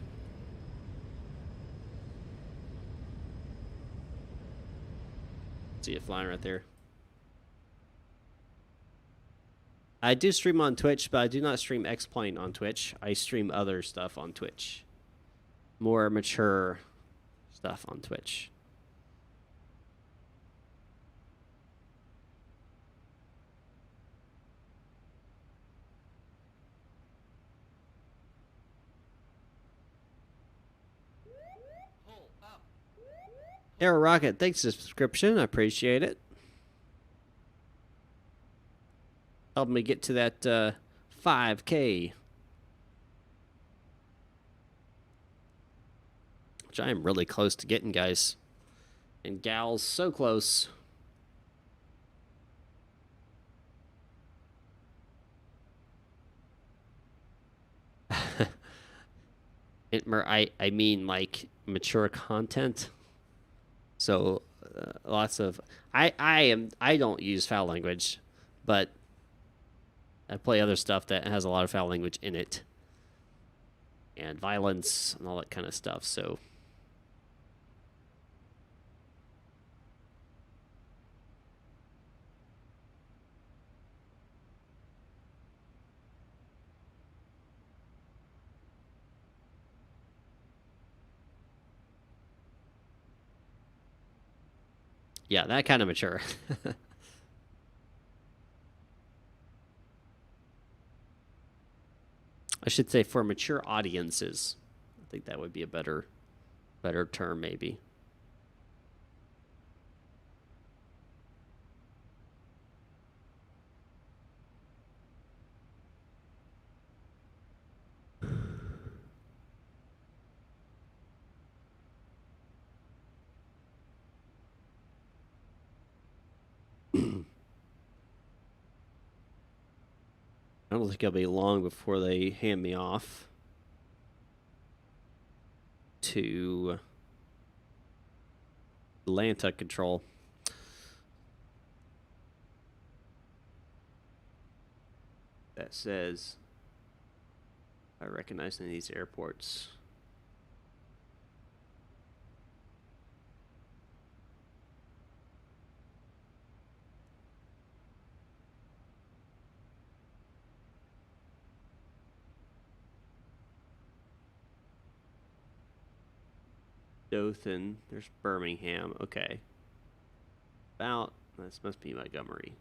See it flying right there. I do stream on Twitch, but I do not stream X-Plane on Twitch. I stream other stuff on Twitch. More mature stuff on Twitch. Aero Rocket, thanks for the subscription. I appreciate it. Helping me get to that 5K. Which I am really close to getting, guys. And gals, so close. I mean, like, mature content. So, lots of... I don't use foul language, but I play other stuff that has a lot of foul language in it. And violence and all that kind of stuff, so... Yeah, that kind of mature. I should say for mature audiences. I think that would be a better term, maybe. I don't think it'll be long before they hand me off to Atlanta control. That says I recognize in these airports. Dothan, there's Birmingham. Okay. This must be Montgomery.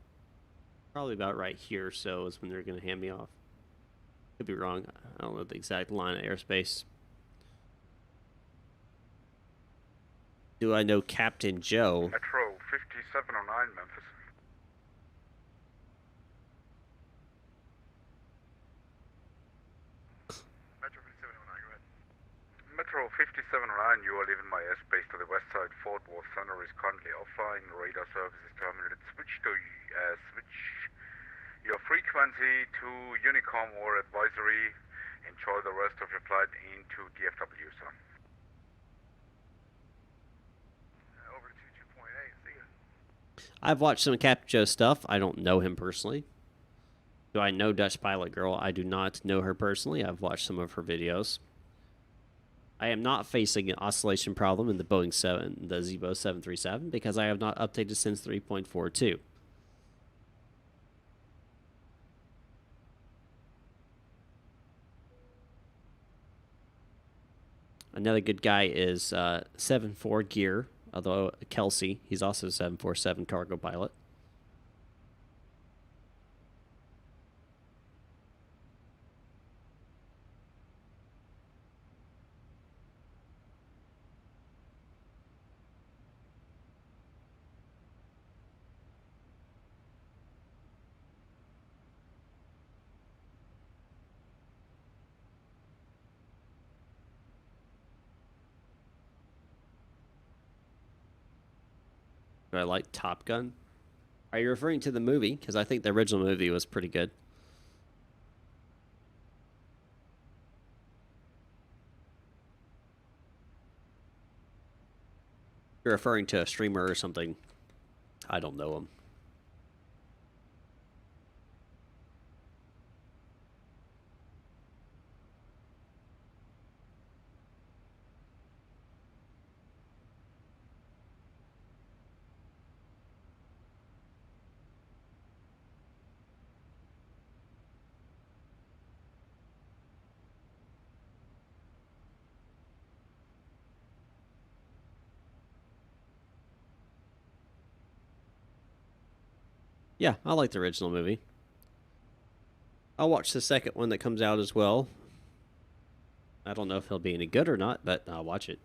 Probably about right here, so is when they're going to hand me off. Could be wrong. I don't know the exact line of airspace. Do I know Captain Joe? Metro 5709 Memphis. Metro 5709, go ahead. Metro 5709, you are leaving my airspace to the west side. Fort Worth Center is currently offline. Radar service is terminated. Switch your frequency to Unicom or advisory. Enjoy the rest of your flight into DFW, sir. Over to 22.8, see ya. I've watched some Captain Joe stuff. I don't know him personally. Do I know Dutch Pilot Girl? I do not know her personally. I've watched some of her videos. I am not facing an oscillation problem in the Boeing 7, the Zebo 737, because I have not updated since 3.42. Another good guy is 7.4 Gear, although Kelsey, he's also a 747 cargo pilot. Do I like Top Gun? Are you referring to the movie? Because I think the original movie was pretty good. If you're referring to a streamer or something, I don't know him. Yeah, I like the original movie. I'll watch the second one that comes out as well. I don't know if he'll be any good or not, but I'll watch it.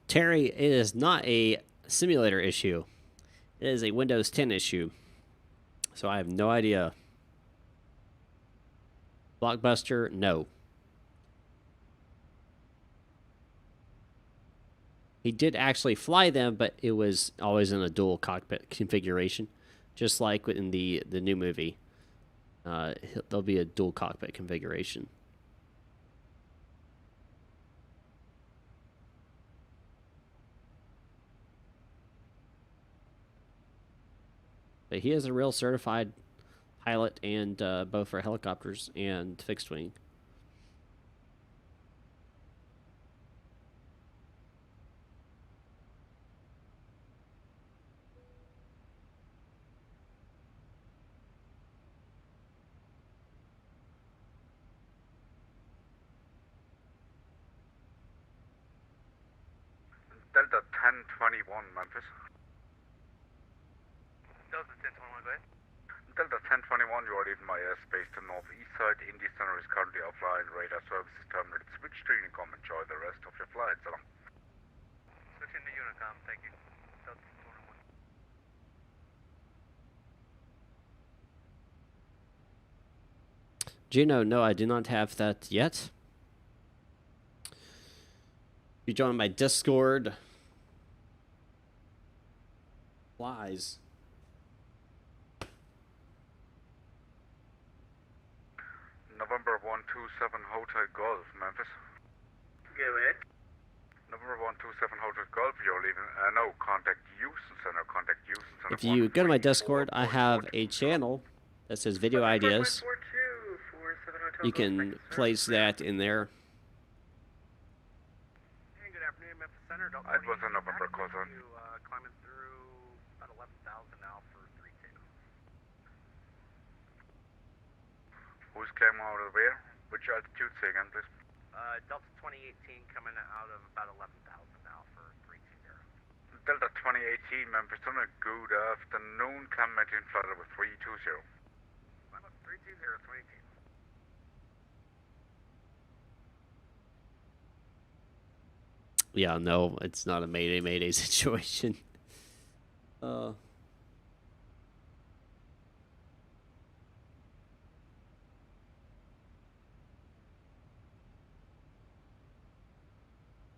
Terry, it is not a simulator issue. It is a Windows 10 issue. So I have no idea. Blockbuster, no. He did actually fly them, but it was always in a dual cockpit configuration. Just like in the new movie. There'll be a dual cockpit configuration. But he is a real certified pilot, and both for helicopters and fixed wing. Delta 1021 Memphis. Delta 1021, go ahead. Delta 1021, you are leaving my airspace to northeast side. Indy Center is currently offline. Radar service is terminated. Switch to Unicom. Enjoy the rest of your flight. So long. Switching to Unicom, thank you. Delta 1021. Gino, no, I do not have that yet. You join my Discord. Flies. November 127 Hotel Golf, Memphis. Go ahead. Number 127 Hotel Golf, you're leaving, no, contact Houston Center, contact Houston Center. If you go to my Discord, I have a channel that says video ideas. You can place that in there. Hey, good afternoon, Memphis Center. It was a November cousin. Climbing through about 11,000 now for 3-2. Who's climbing out of where? Which altitude, say again, please? Delta 2018 coming out of about 11,000 now for 320. Delta 2018, Memphis, good afternoon, climb maintain flight over 320. Climb up 320, 2018. Yeah, no, it's not a mayday situation.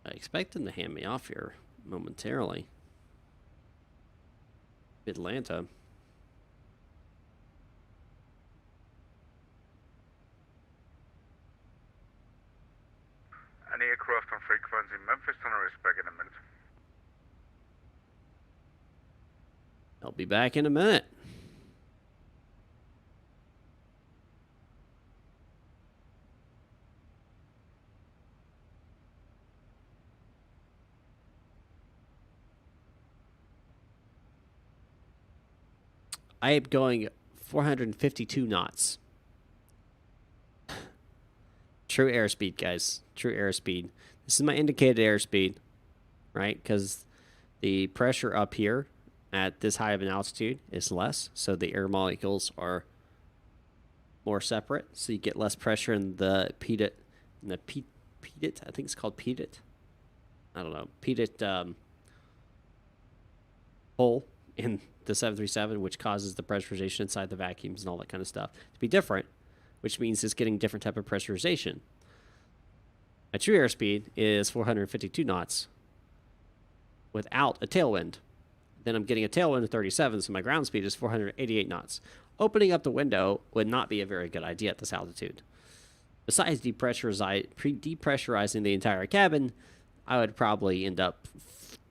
I expect them to hand me off here momentarily. Atlanta. Any aircraft on frequency Memphis Center is back in a minute. I'll be back in a minute. I am going 452 knots. True airspeed, guys. True airspeed. This is my indicated airspeed, right? Because the pressure up here at this high of an altitude is less, so the air molecules are more separate, so you get less pressure in the pedit, I think it's called pedit. I don't know, pedit hole in the 737, which causes the pressurization inside the vacuums and all that kind of stuff to be different, which means it's getting different type of pressurization. My true airspeed is 452 knots without a tailwind. Then I'm getting a tailwind of 37, so my ground speed is 488 knots. Opening up the window would not be a very good idea at this altitude. Besides depressurizing the entire cabin, I would probably end up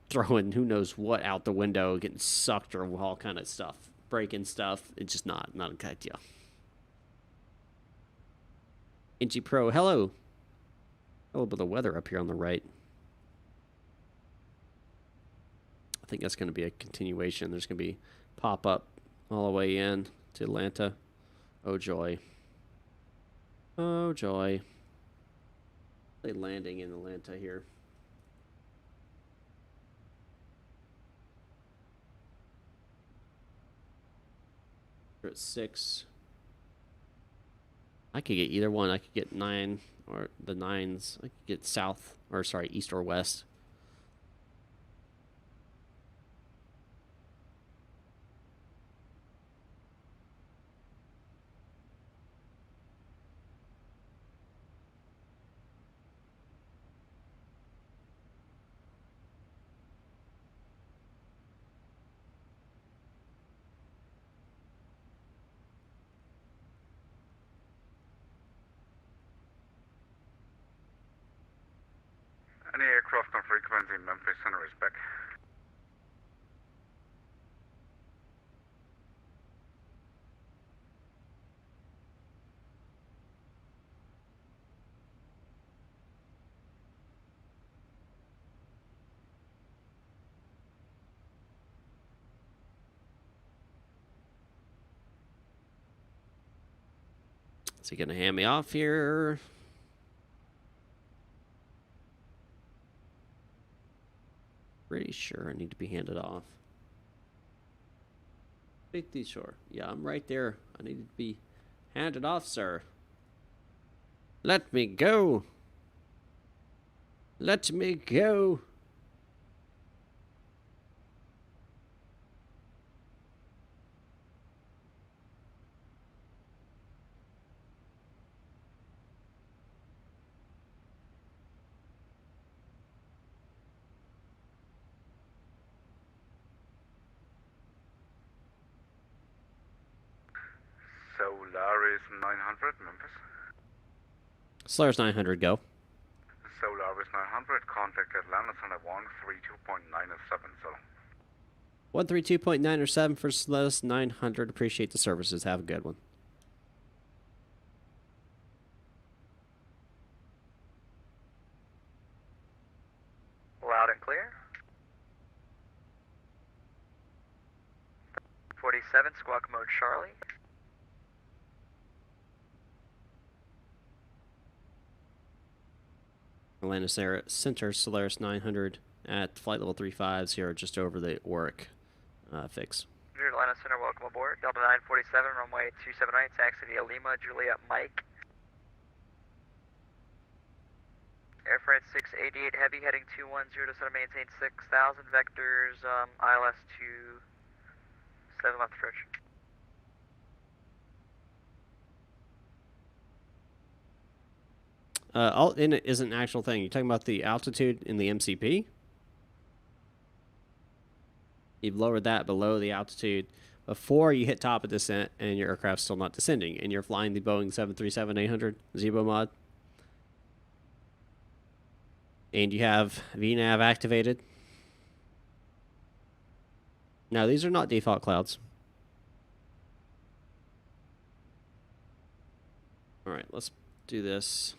throwing who knows what out the window, getting sucked or all kind of stuff, breaking stuff. It's just not a good idea. Inchi Pro, hello. A little bit of weather up here on the right. I think that's going to be a continuation. There's going to be pop-up all the way in to Atlanta. Oh, joy. Oh, joy. They landing in Atlanta here. We're at 6. I could get either one. I could get 9 or the 9s. I could get south, or sorry, east or west. Any aircraft on frequency Memphis Center is back. Is he going to hand me off here? Pretty sure I need to be handed off. Pretty sure. Yeah, I'm right there. I need to be handed off, sir. Let me go. Let me go. Solaris 900, Memphis. Solaris 900, go. Solaris 900, contact Atlanta Center 132.907, so. 132.9 or 7 for Solaris 900. Appreciate the services. Have a good one. Loud and clear. 47, squawk mode Charlie. Atlanta Center Solaris 900 at flight level 350, just over the Oric fix. Atlanta Center, welcome aboard. Delta 947, runway 279, taxi via Lima, Juliet Mike. Air Freight 688 Heavy, heading 210 to center, maintain 6,000, vectors ILS 27 left approach. Alt in it isn't an actual thing. You're talking about the altitude in the MCP? You've lowered that below the altitude before you hit top of descent, and your aircraft's still not descending, and you're flying the Boeing 737-800 Zebo mod. And you have VNAV activated. Now, these are not default clouds. All right, let's do this.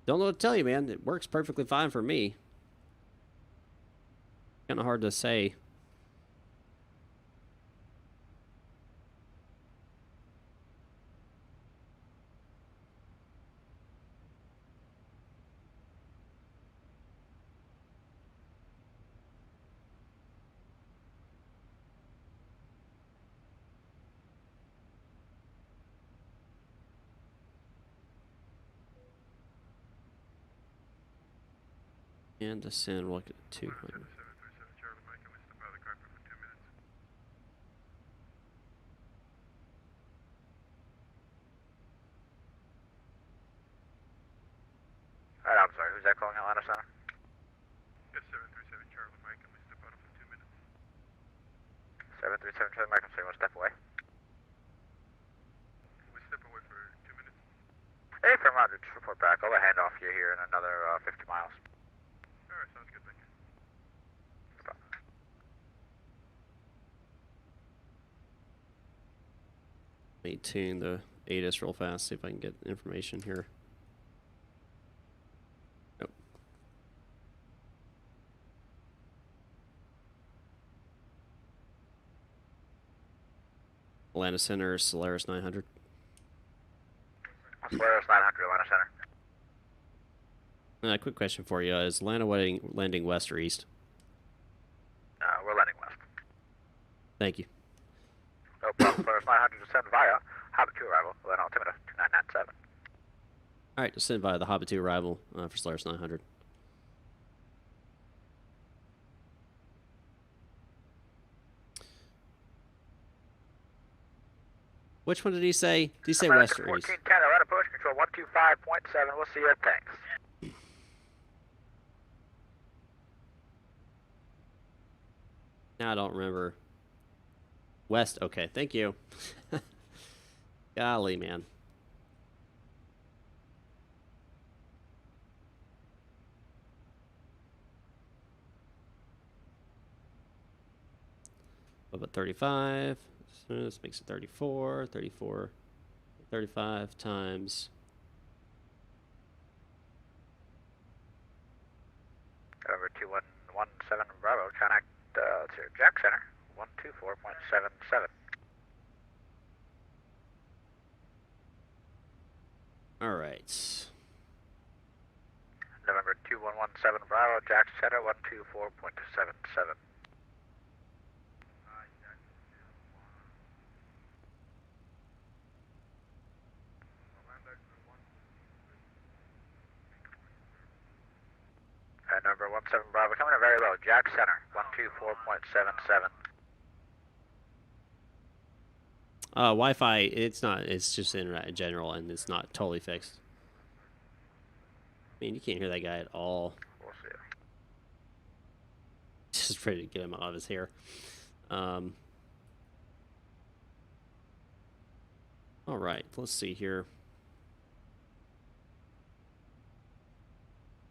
Don't know what to tell you, man. It works perfectly fine for me. Kind of hard to say. And descend, we'll look at 200. Alright, I'm sorry, who's that calling Atlanta Center? Yes, 737 Charlie Mike, and we step out for 2 minutes. 737 Charlie Mike, I'm sorry, one step away. We step away for 2 minutes. Hey, from Roger, just report back. I'll hand off you here in another 50 miles. Alright, sounds good, thank you. Let me tune the ATIS real fast, see if I can get information here. Nope. Atlanta Center, Solaris 900. Solaris 900, Atlanta Center. Quick question for you. Is Atlanta landing west or east? We're landing west. Thank you. No problem. Solaris 900 descend via Habit 2 arrival, Atlanta altimeter 2997. All right, descend via the Hobbit 2 arrival for Solaris 900. Which one did he say? Did he say west or east? 1410, Atlanta approach control 125.7. We'll see you. Thanks. Now I don't remember. West. Okay, thank you. Golly, man. About 35. So this makes it 34. 34. 35 times. Over 2117 Bravo, connect to Jack Center 124.77. All right. November 2117 Bravo, Jack Center 124.77. Number 17 Bravo, coming in very low, Jack Center 124.77. Wi-Fi, it's not, it's just internet in general, and it's not totally fixed. I mean, you can't hear that guy at all. We'll see. Just ready to get him out of his hair. All right, let's see here.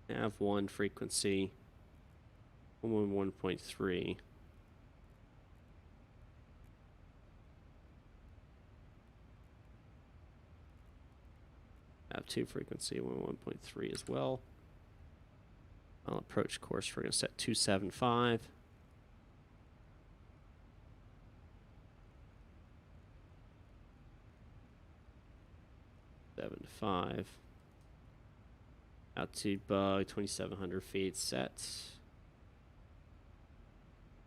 Nav 1 frequency 111.3. Nav 2 frequency 111.3 as well. I'll approach course. We're going to set 275. Seven to 5. Altitude bug 2,700 feet set.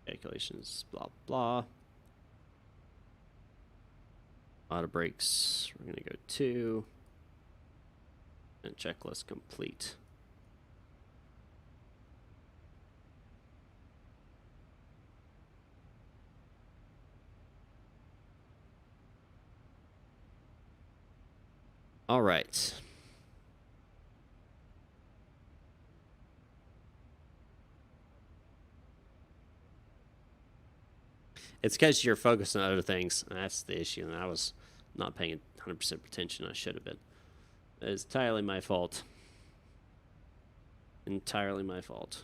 Calculations blah blah. Auto brakes. We're gonna go 2. And checklist complete. All right. It's because you're focused on other things. And that's the issue. And I was not paying 100% attention. I should have been. It's entirely my fault. Entirely my fault.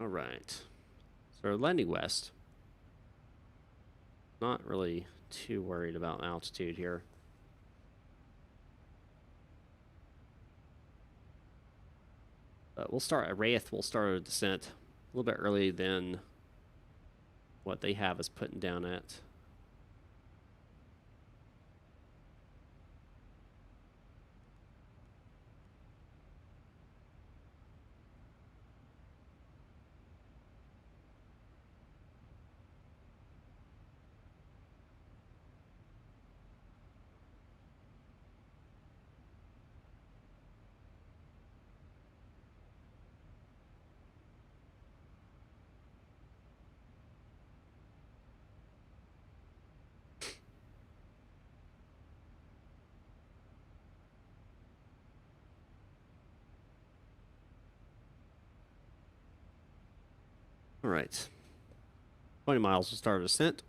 All right. So we're landing west. Not really too worried about altitude here. But we'll start at Wraith. We'll start a descent a little bit early than what they have us putting down at. All right. 20 miles will start a descent.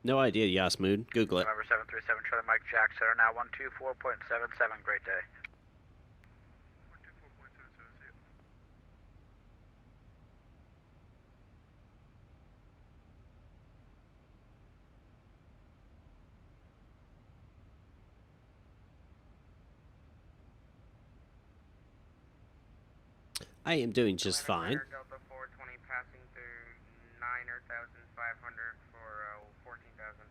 No idea, Yasmood. Google it. November 737 Charlie Mike Jack, Center now 124.77. Great day. I am doing just fine. Delta 420 passing through 9,500 for 14,000.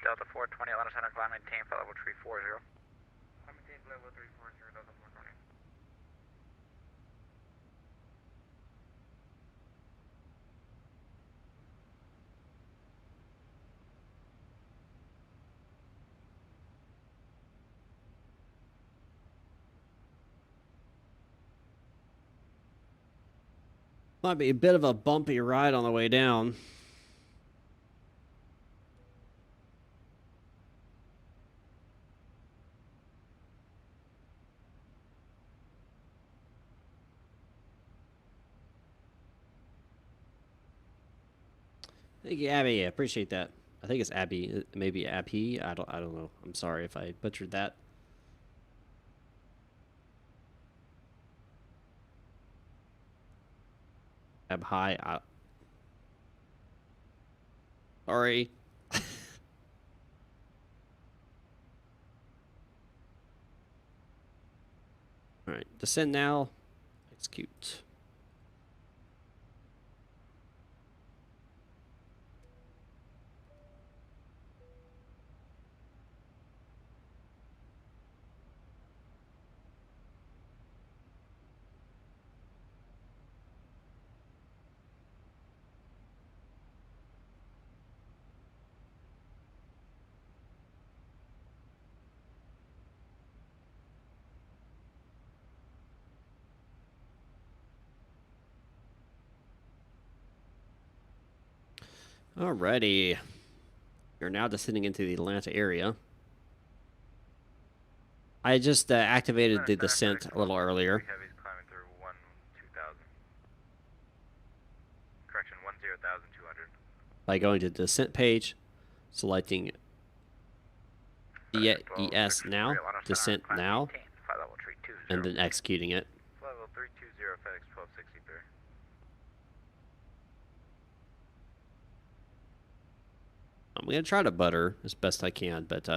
Delta 420, Atlanta Center, climb maintain flight level 340. I'm maintain level 340, Delta 420. Might be a bit of a bumpy ride on the way down. Thank you, Abby. I appreciate that. I think it's Abby. Maybe Abby. I don't know. I'm sorry if I butchered that. Hi. Sorry. Alright, descend now. Execute. Alrighty. You're now descending into the Atlanta area. I just activated the descent a little earlier. Heavy's climbing through 2000. Correction, 10,200. By going to the descent page, selecting ES now, descent now, and then executing it. Level 320, FedEx 1263. I'm going to try to butter as best I can, but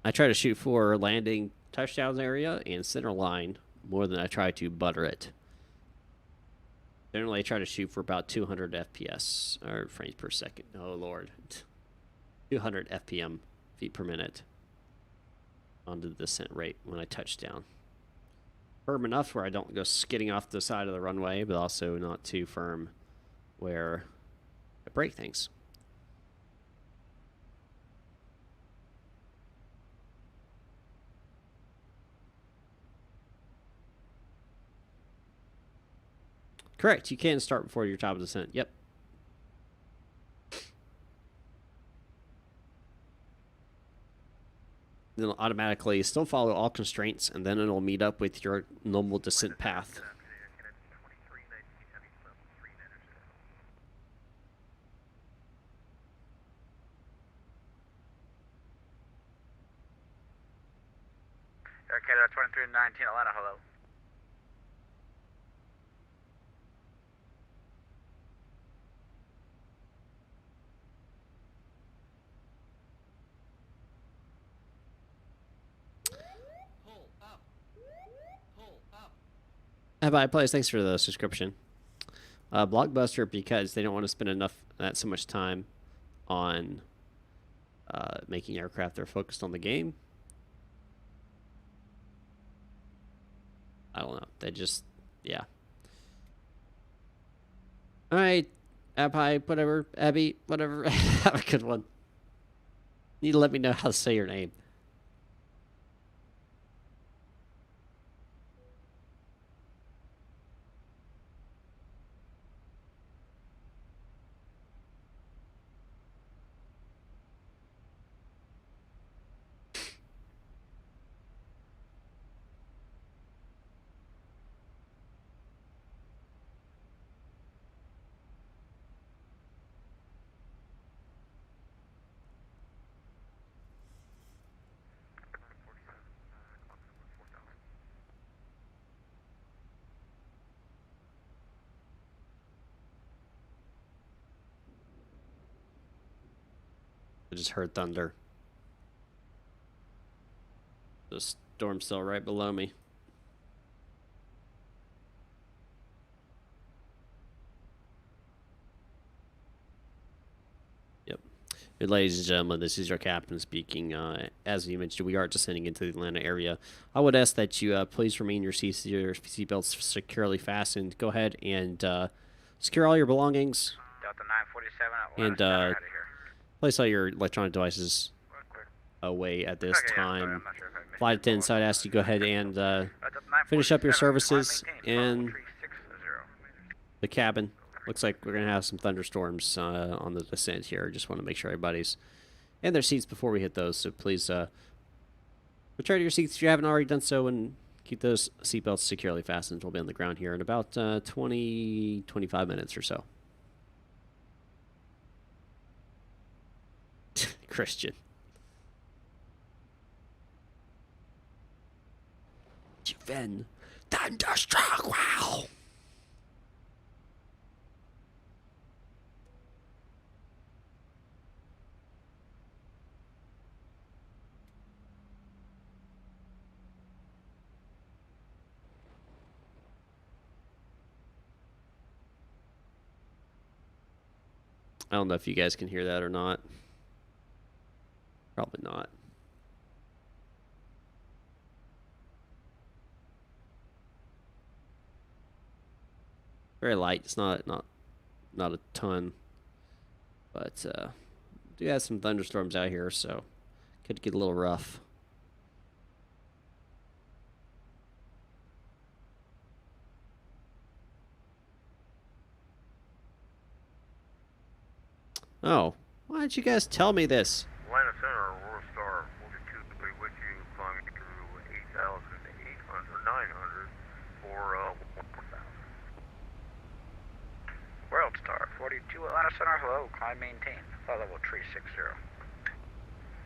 I try to shoot for landing touchdowns area and center line more than I try to butter it. Generally, I try to shoot for about 200 FPS, or frames per second. Oh, Lord. 200 FPM, feet per minute, on the descent rate when I touch down. Firm enough where I don't go skidding off the side of the runway, but also not too firm where I break things. Correct. You can start before your top of descent. Yep. Then it'll automatically still follow all constraints, and then it'll meet up with your normal descent path. Air Canada 2319 Atlanta, hello. Have I plays? Thanks for the subscription. Blockbuster, because they don't want to spend so much time on making aircraft. They're focused on the game. I don't know. They just, yeah. All right, Abhi, whatever, Abby, whatever. Have a good one. You need to let me know how to say your name. I just heard thunder. The storm's still right below me. Yep. Good, ladies and gentlemen, this is your captain speaking. As you mentioned, we are descending into the Atlanta area. I would ask that you please remain your seatbelts securely fastened. Go ahead and secure all your belongings. Delta 947 And out of here. place all your electronic devices away at this time. Flight attendants, I'd ask you go ahead and finish up your services in the cabin. Looks like we're going to have some thunderstorms on the descent here. Just want to make sure everybody's in their seats before we hit those. So please return to your seats if you haven't already done so, and keep those seatbelts securely fastened. We'll be on the ground here in about 25 minutes or so. Christian. Then thunderstruck. Wow. I don't know if you guys can hear that or not. Probably not. Very light. It's not a ton, but do have some thunderstorms out here, so could get a little rough. Oh, why didn't you guys tell me this? Atlanta Center, World Star 42 to be with you, climbing through 8,800, 900 for 1,000. World Star 42 Atlanta Center, hello, climb maintain, flight level 360.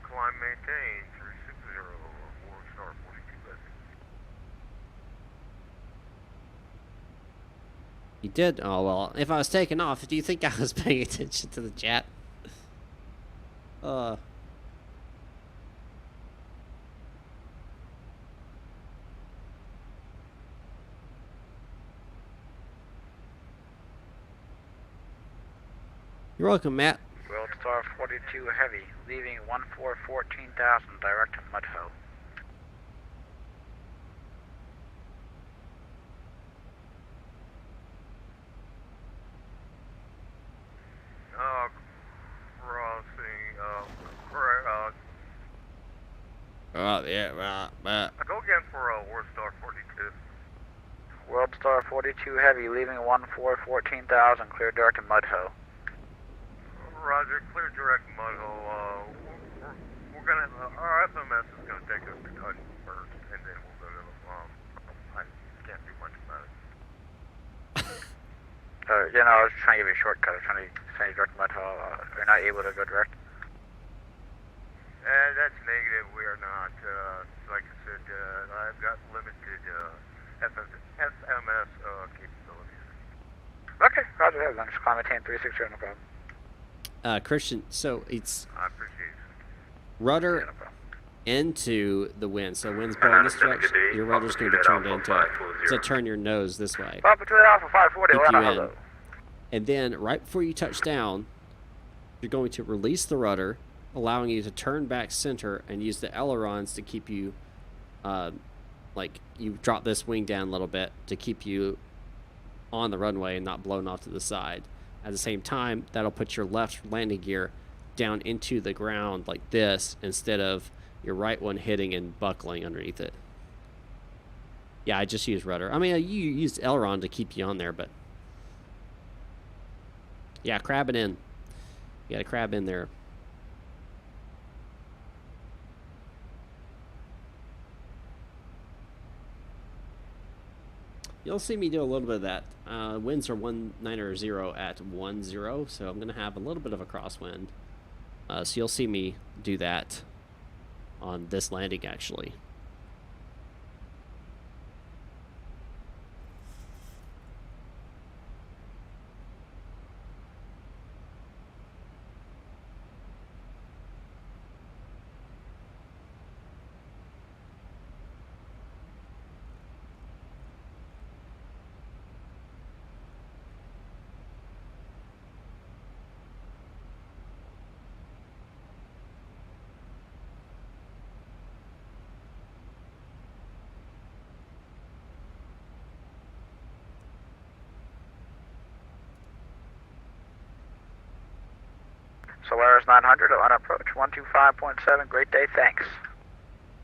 Climb maintain 360, World Star 42 Heavy. You did? Oh, well, if I was taking off, do you think I was paying attention to the chat? You're welcome, Matt. World Star 42 Heavy, leaving 14,000 direct to Mudho. Crossing, Yeah, go again for World Star 42. World Star 42 Heavy, leaving 14,000, clear direct to Mudho. Roger, clear direct Mudho. We're gonna, our FMS is gonna take us to Cutting first, and then we'll go to, I can't do much about it. I was trying to give you a shortcut. I was trying to send you direct to Mudho. You're not able to go direct? That's negative. We are not. Like I said, I've got limited FMS capabilities. Okay, roger that. Then just climb maintain 360, no problem. Christian, so it's I appreciate it. rudder Yeah, no problem. into the wind. So wind's blowing this direction, your rudder's going to be turned into it. So turn your nose this way. Papa to Alpha 540, Keep Atlanta, you in. hello. And then right before you touch down, you're going to release the rudder, allowing you to turn back center and use the ailerons to keep you, like you drop this wing down a little bit to keep you on the runway and not blown off to the side. At the same time, that'll put your left landing gear down into the ground like this instead of your right one hitting and buckling underneath it. Yeah, I just used rudder. I mean, you used aileron to keep you on there, but yeah, crab it in. You gotta crab in there. You'll see me do a little bit of that. Winds are 190 at 10, so I'm gonna have a little bit of a crosswind. So you'll see me do that on this landing actually. Solaris 900, Atlanta approach 125.7, great day, thanks.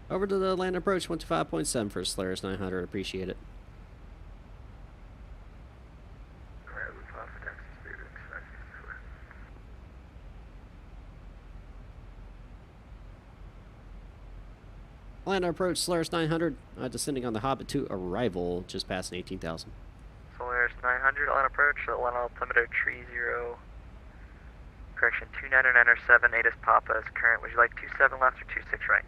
Over to the land approach 125.7 for Solaris 900. Appreciate it. Land approach Solaris 900, descending on the Hobbit to arrival, just passing 18,000. Solaris 900 on approach, Atlanta altimeter 30, correction 29907, 8 is Papa is current. Would you like 27 left or 26 right?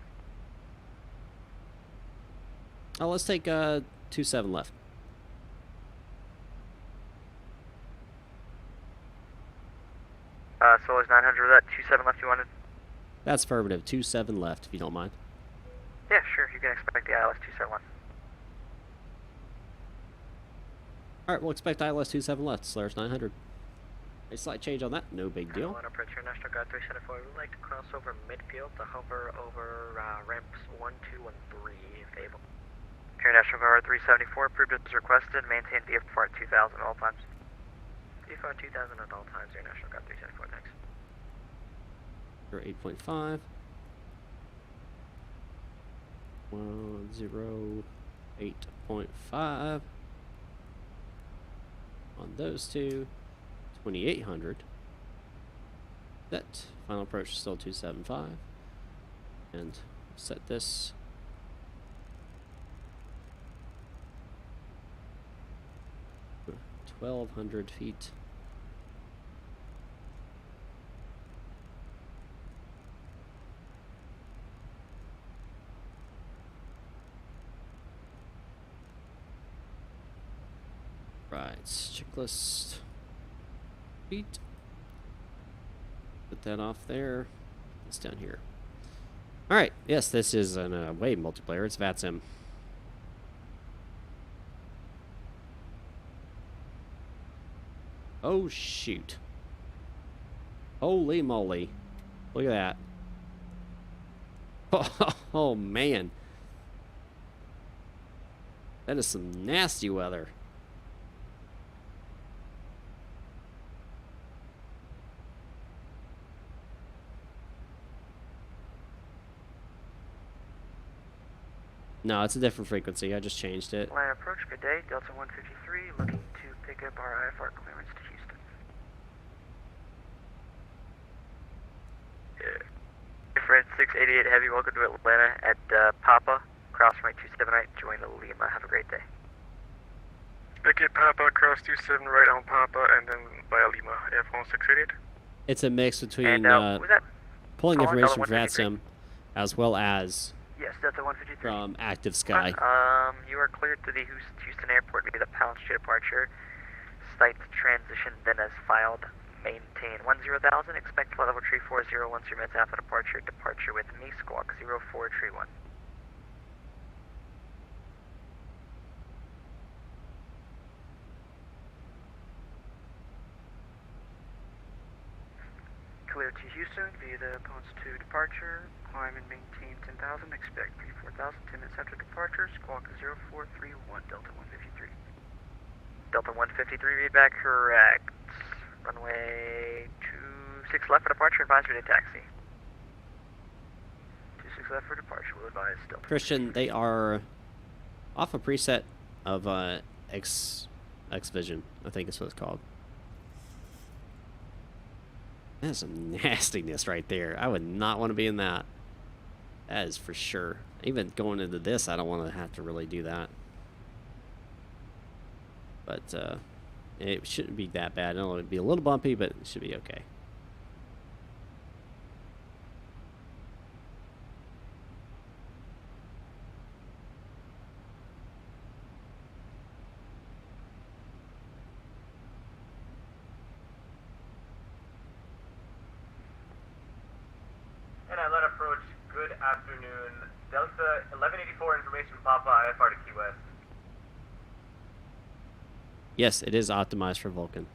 Oh, let's take 27 left. Solaris 900, was that 27 left you wanted? That's affirmative. 27 left, if you don't mind. Yeah, sure, you can expect the ILS 271. Alright, we'll expect ILS 27 left, Solaris 900. A slight change on that, no big deal. Atlanta approach National Guard 374. We would like to cross over midfield to hover over ramps 1, 2, and 3 if able. Air National Guard 374, approved as requested. Maintain DFW 2000 at all times. DFW 2000 at all times, Air National Guard 374, thanks. 8.5. 108.5 on those two. 2800 Set. Final approach is still 275. And set this. To 1,200 feet. Right, checklist. Feet. Put that off there. It's down here. Alright, yes, this is an Wave multiplayer. It's VATSIM. Oh, shoot. Holy moly. Look at that. Oh, man. That is some nasty weather. No, it's a different frequency. I just changed it. Line approach, good day. Delta 153, looking to pick up our IFR clearance to Houston. Fred 688 Heavy, welcome to Atlanta at Papa. Cross right 278, join Lima. Have a great day. Picket Papa, cross 27 right on Papa, and then via Lima, F1 688. It's a mix between was that pulling calling information from Delta 153? VATSIM as well as Yes, Delta 153. from Active Sky. You are cleared to the Houston Airport via the Palm Street departure. Site transition then as filed. Maintain 10,000. Expect flight level 340 once your minutes after departure. Departure with me, squawk 0431. Clear to Houston via the Ponce 2 departure. Climb and maintain 10,000. Expect 34,000. 10 minutes after departure. Squawk 0431. Delta 153. Delta 153, read back correct. Runway 26 left for departure. Advisory to taxi. 26 left for departure. Will advise Delta. Christian, they are off a preset of X-Vision, I think is what it's called. That's some nastiness right there. I would not want to be in that. That is for sure. Even going into this, I don't want to have to really do that. But it shouldn't be that bad. It'll be a little bumpy, but it should be okay. And I let approach. Good afternoon. Delta 1184 information Papa IFR to Key West. Yes, it is optimized for Vulcan.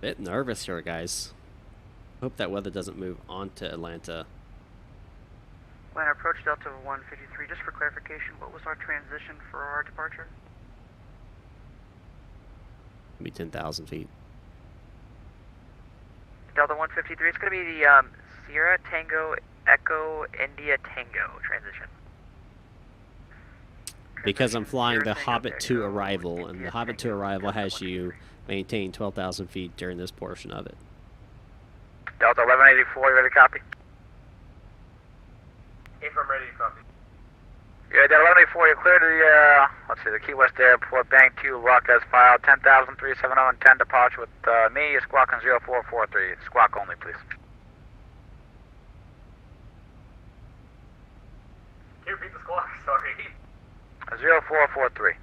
Bit nervous here, guys. Hope that weather doesn't move on to Atlanta. Atlanta approach Delta 153. Just for clarification, what was our transition for our departure? Maybe 10,000 feet. Delta 153. It's going to be the Sierra Tango Echo India Tango transition. Because I'm flying the Sierra Tango Hobbit 2 Echo arrival, and India the Hobbit 2 Tango, arrival Delta has you 153. maintain 12,000 feet during this portion of it. Delta 1184, you ready to copy? If I'm ready to copy. Yeah, Delta 1184, you're clear to the, let's see, the Key West Airport, Bank 2, lock as filed, 10,370 and 10 departure with me, squawking 0443. Squawk only, please. Can you repeat the squawk? Sorry. 0443.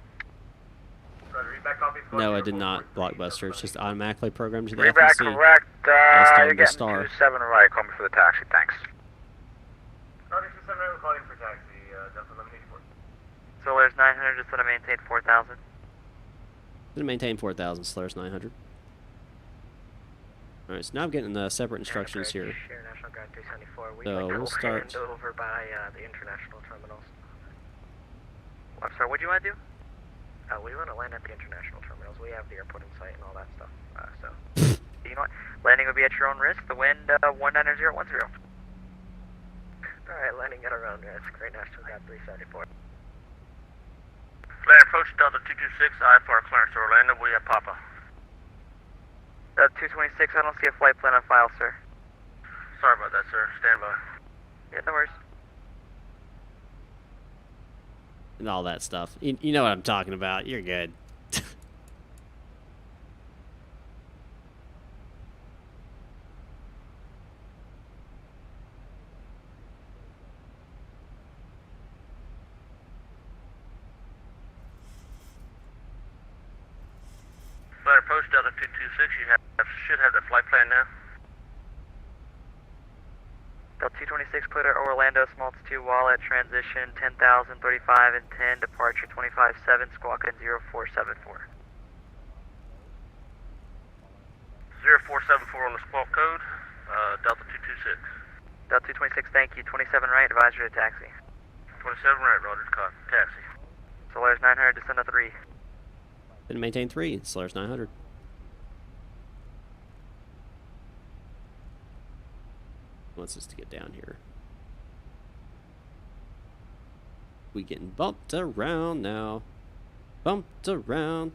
Roger, read back copy. Squawk No, I did 0443. not, Blockbuster. It's just automatically programmed to the Read back FCC. correct, Based on you're the getting star. 27 right, call me for the taxi, thanks. Roger, 27 we're calling for taxi, Delta 1184. Solaris 900, just want to maintain 4,000. Gonna maintain 4,000, Solaris 900. Alright, so now I'm getting separate instructions here. Share National Guard 374. We So, like to we'll start- hand over by the international terminals. I'm sorry, what do you want to do? We want to land at the international terminals. We have the airport in sight and all that stuff. So, you know what? Landing would be at your own risk. The wind 19010. Alright, landing at our own risk. Great National got 374. Flight approach Delta 226, IFR clearance to Orlando. We have Papa. Delta 226, I don't see a flight plan on file, sir. Sorry about that, sir. Stand by. Yeah, no worries. And all that stuff. You know what I'm talking about. You're good. Flight approach Delta 226, you should have the flight plan now. Delta 226, clear to Orlando, Smalls 2, Wallet, transition 10,035 and 10, departure 25-7, squawk in 0474. 0474 on the squawk code, Delta 226. Delta 226, thank you. 27 right, advisory to taxi. 27 right, roger, taxi. Solaris 900, descend to 3. Then maintain 3, Solaris 900. Wants us to get down here. We getting bumped around now. Bumped around.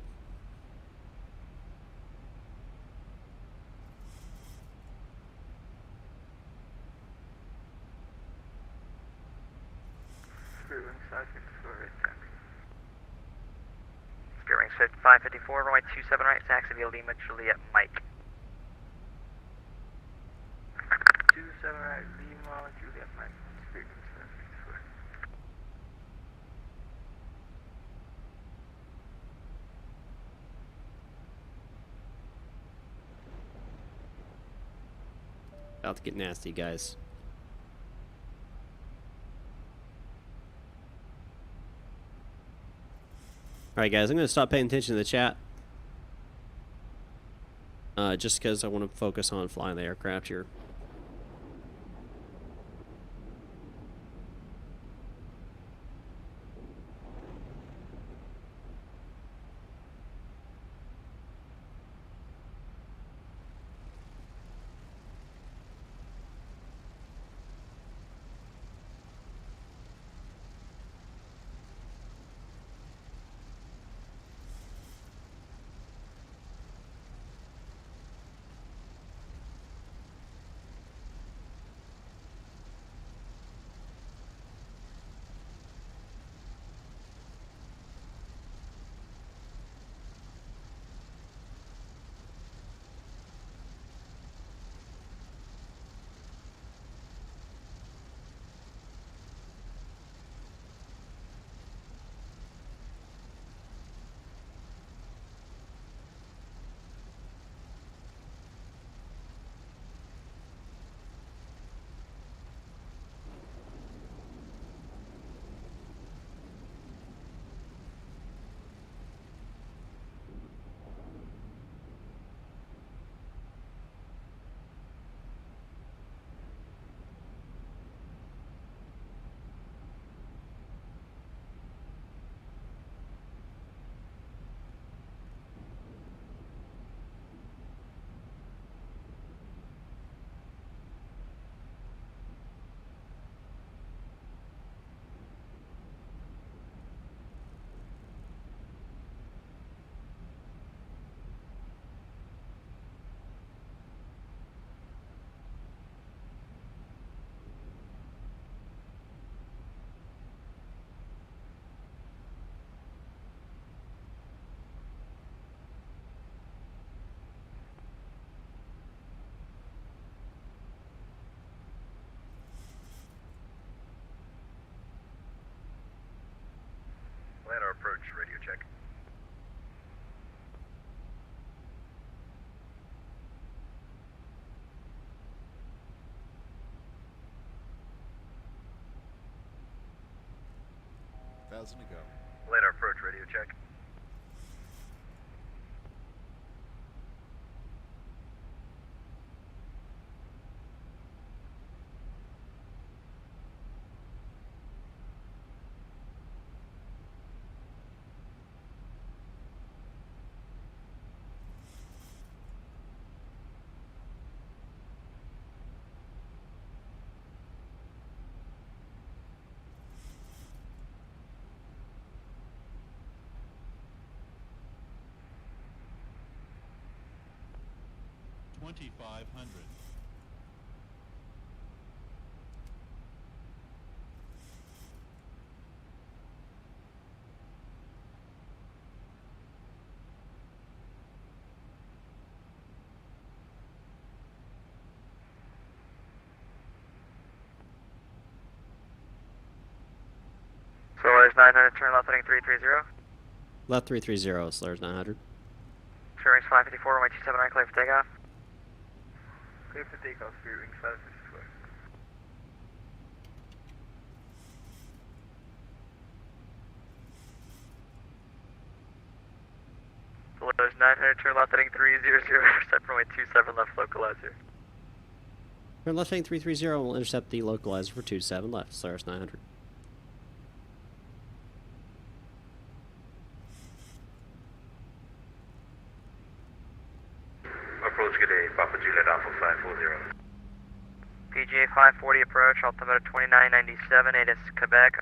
Spirit Wings 554, runway 27 right, taxi via Lima, Juliet, Mike. 27 right, Lima, Juliet, Mike. Spirit Wings 554. About to get nasty, guys. Alright, guys, I'm going to stop paying attention to the chat. Just because I want to focus on flying the aircraft here. Atlanta approach, radio check. Thousand to go. Atlanta approach, radio check. 2500. Solaris 900, turn left heading 330. Left 330, Solaris 900. Speed 554, runway 27 right, clear for takeoff. Clear for takeoff, speed 554. Solaris 900, turn left heading 300, intercept runway 27 left, localizer. Turn left heading 330, we'll intercept the localizer for 27 left, Solaris 900. Approach good day, Papa Juliet Alpha 540. PGA 540 approach, altimeter 2997, ATIS Quebec,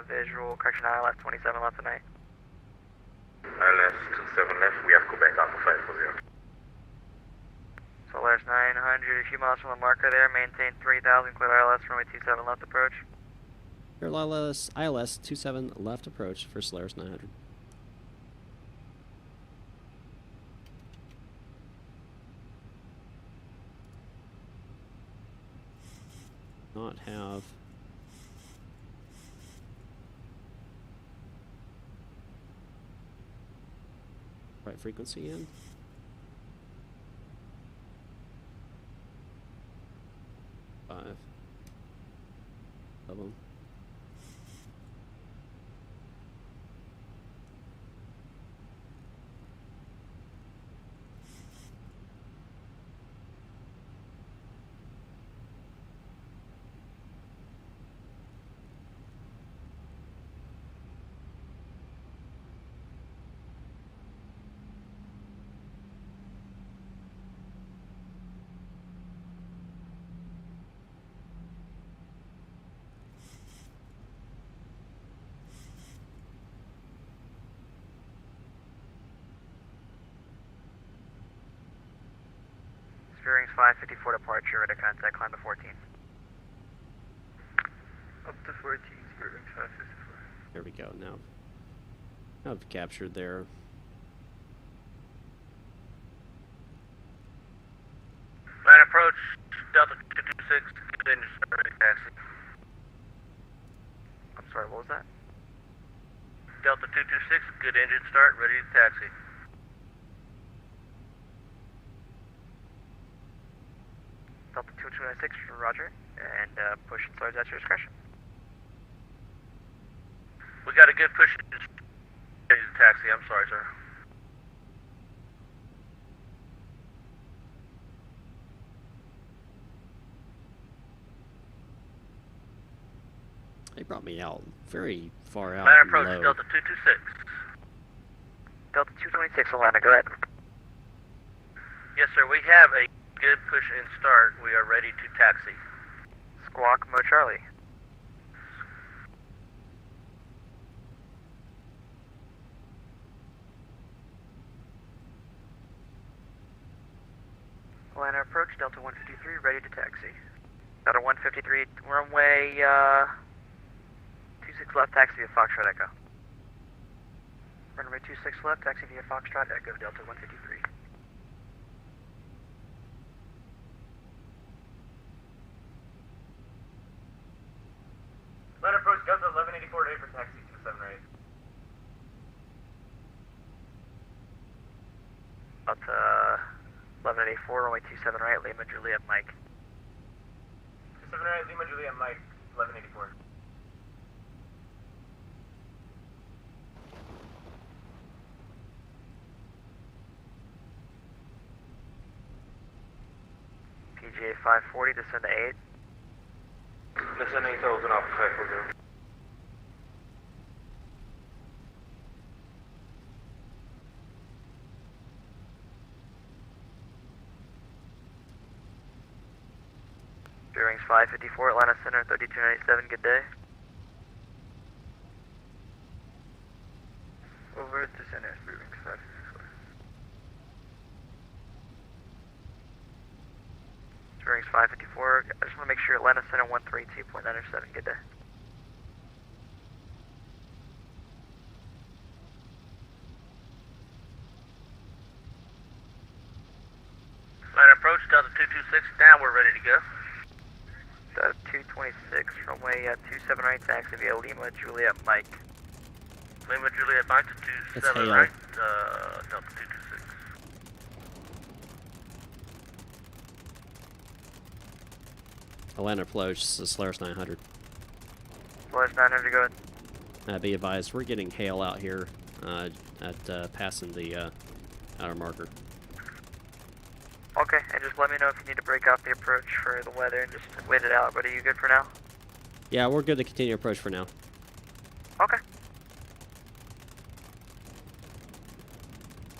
visual, correction, ILS 27 left tonight. ILS 27 left, we have Quebec Alpha 540. Solaris 900, a few miles from the marker there, maintain 3000, clear ILS, runway 27 left approach. Clear ILS 27 left approach for Solaris 900. Not have right frequency in. Five of them. Bearings 554 departure, ready to contact, climb to 14. Up to 14, bearings 554. There we go. Now I've captured their Line approach, Delta 226, good engine start, ready taxi. I'm sorry, what was that? Delta 226, good engine start, ready to taxi. Delta 226, roger, and push and start at your discretion. We got a good push ready to taxi, I'm sorry, sir. They brought me out very far out. Line and approach, low. Delta 226. Delta 226, Atlanta, go ahead. Yes, sir, we have a good push and start. We are ready to taxi. Squawk, Mo Charlie. Atlanta approach, Delta 153, ready to taxi. Delta 153, runway 26 left, taxi via Foxtrot Echo. Runway 26 left, taxi via Foxtrot Echo, Delta 153. Line approach, Delta 1184 today for taxi 278. Delta 1184, runway 27 right, Lima Juliet Mike. 278 Lima Juliet Mike, 1184. PGA 540, descend to 8. Listen 8000 Alpha 540. Bearings 554, Atlanta Center, 3297, good day. Over to center, bearings 554. Bearings 554. I just want to make sure Atlanta Center 132.907. Good day. Line approach, Delta 226 down, we're ready to go. Delta 226, runway 27 right, taxi via Lima, Juliet, Mike. Lima, Juliet, Mike to It's 27 hail. right, Delta 226. Atlanta approach, Solaris 900. Solaris 900, go ahead. Be advised, we're getting hail out here at passing the outer marker. Okay, and just let me know if you need to break off the approach for the weather and just wait it out. But are you good for now? Yeah, we're good to continue approach for now. Okay.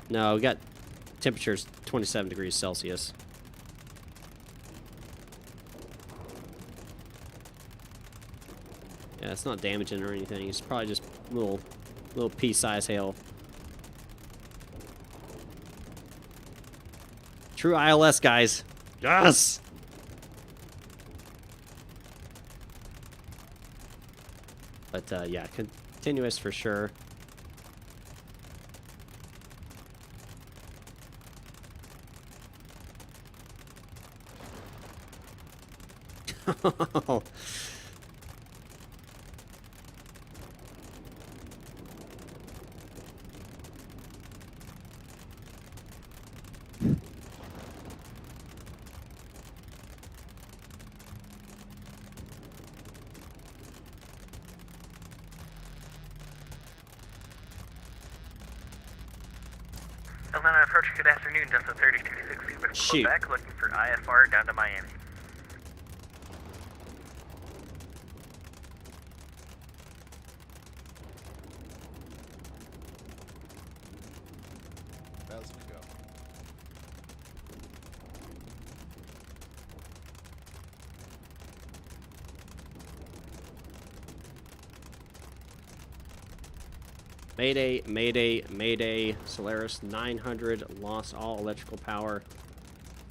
No, we got temperatures 27 degrees Celsius. Yeah, it's not damaging or anything. It's probably just little pea-sized hail. True ILS, guys. Yes! But, yeah, continuous for sure. Atlanta approach, good afternoon, Delta 3260 with Shoot. Pushback, looking for IFR down to Miami. Mayday, mayday, mayday. Solaris 900 lost all electrical power.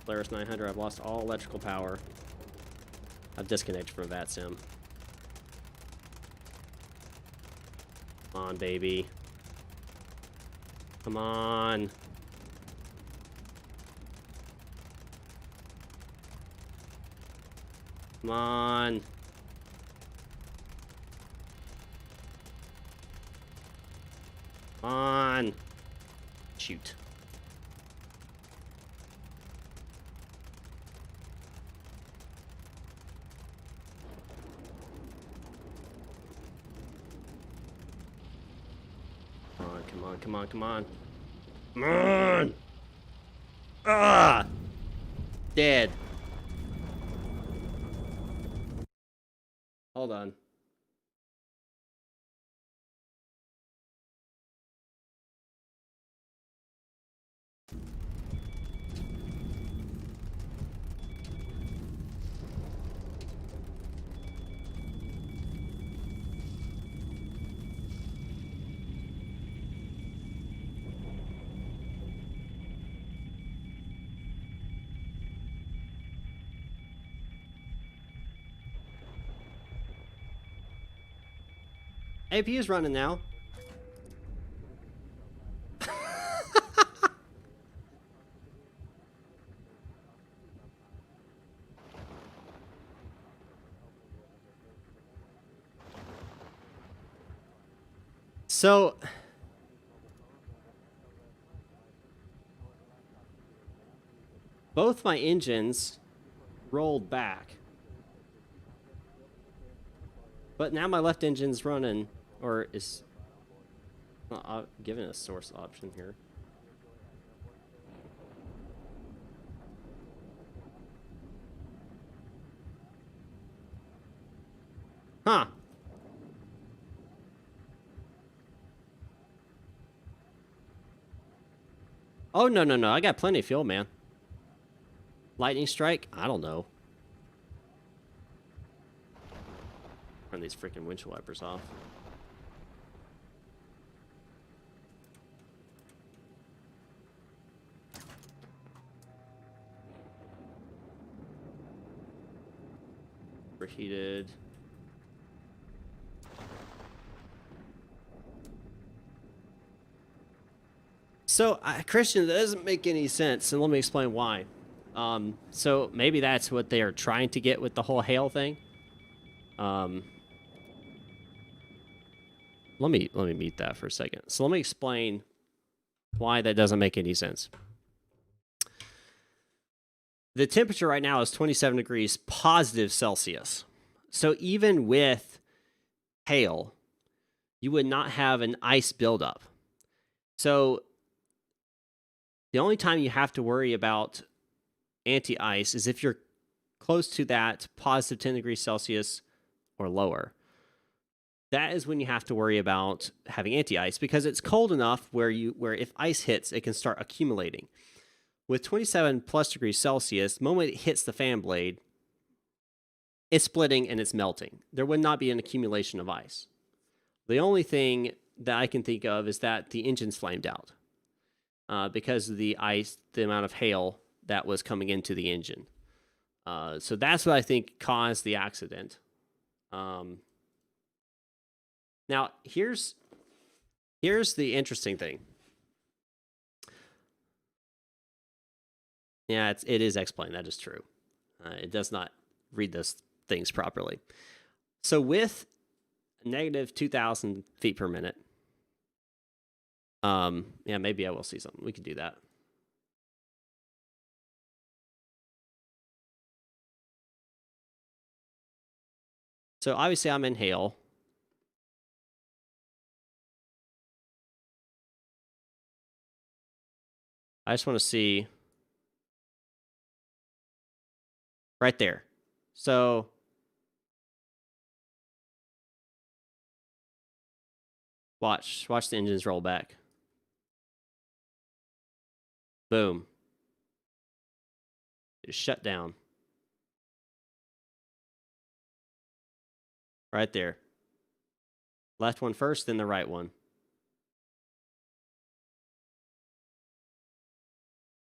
Solaris 900, I've lost all electrical power. I've disconnected from that sim. Come on, baby. Come on. Come on. Come on. Shoot. Come on, come on, come on, come on. Come on! Ah! Dead. Hold on. AP is running now. So both my engines rolled back. But now my left engine's running, or is given a source option here. Huh. Oh, no, no, no. I got plenty of fuel, man. Lightning strike? I don't know. Turn these freaking windshield wipers off. Overheated. So, Christian, that doesn't make any sense, and let me explain why. So maybe that's what they are trying to get with the whole hail thing. Let me mute that for a second. So let me explain why that doesn't make any sense. The temperature right now is 27 degrees positive Celsius. So even with hail, you would not have an ice buildup. So the only time you have to worry about anti-ice is if you're close to that positive 10 degrees Celsius or lower. That is when you have to worry about having anti-ice, because it's cold enough where if ice hits, it can start accumulating. With 27 plus degrees Celsius, the moment it hits the fan blade, it's splitting and it's melting. There would not be an accumulation of ice. The only thing that I can think of is that the engine's flamed out because of the ice, the amount of hail that was coming into the engine. So that's what I think caused the accident. Now, here's the interesting thing. Yeah, it is X-plane. That is true. It does not read those things properly. So with negative 2,000 feet per minute, yeah, maybe I will see something. We can do that. So obviously I'm in hail. I just want to see right there. So watch the engines roll back. Boom. Just shut down. Right there. Left one first, then the right one.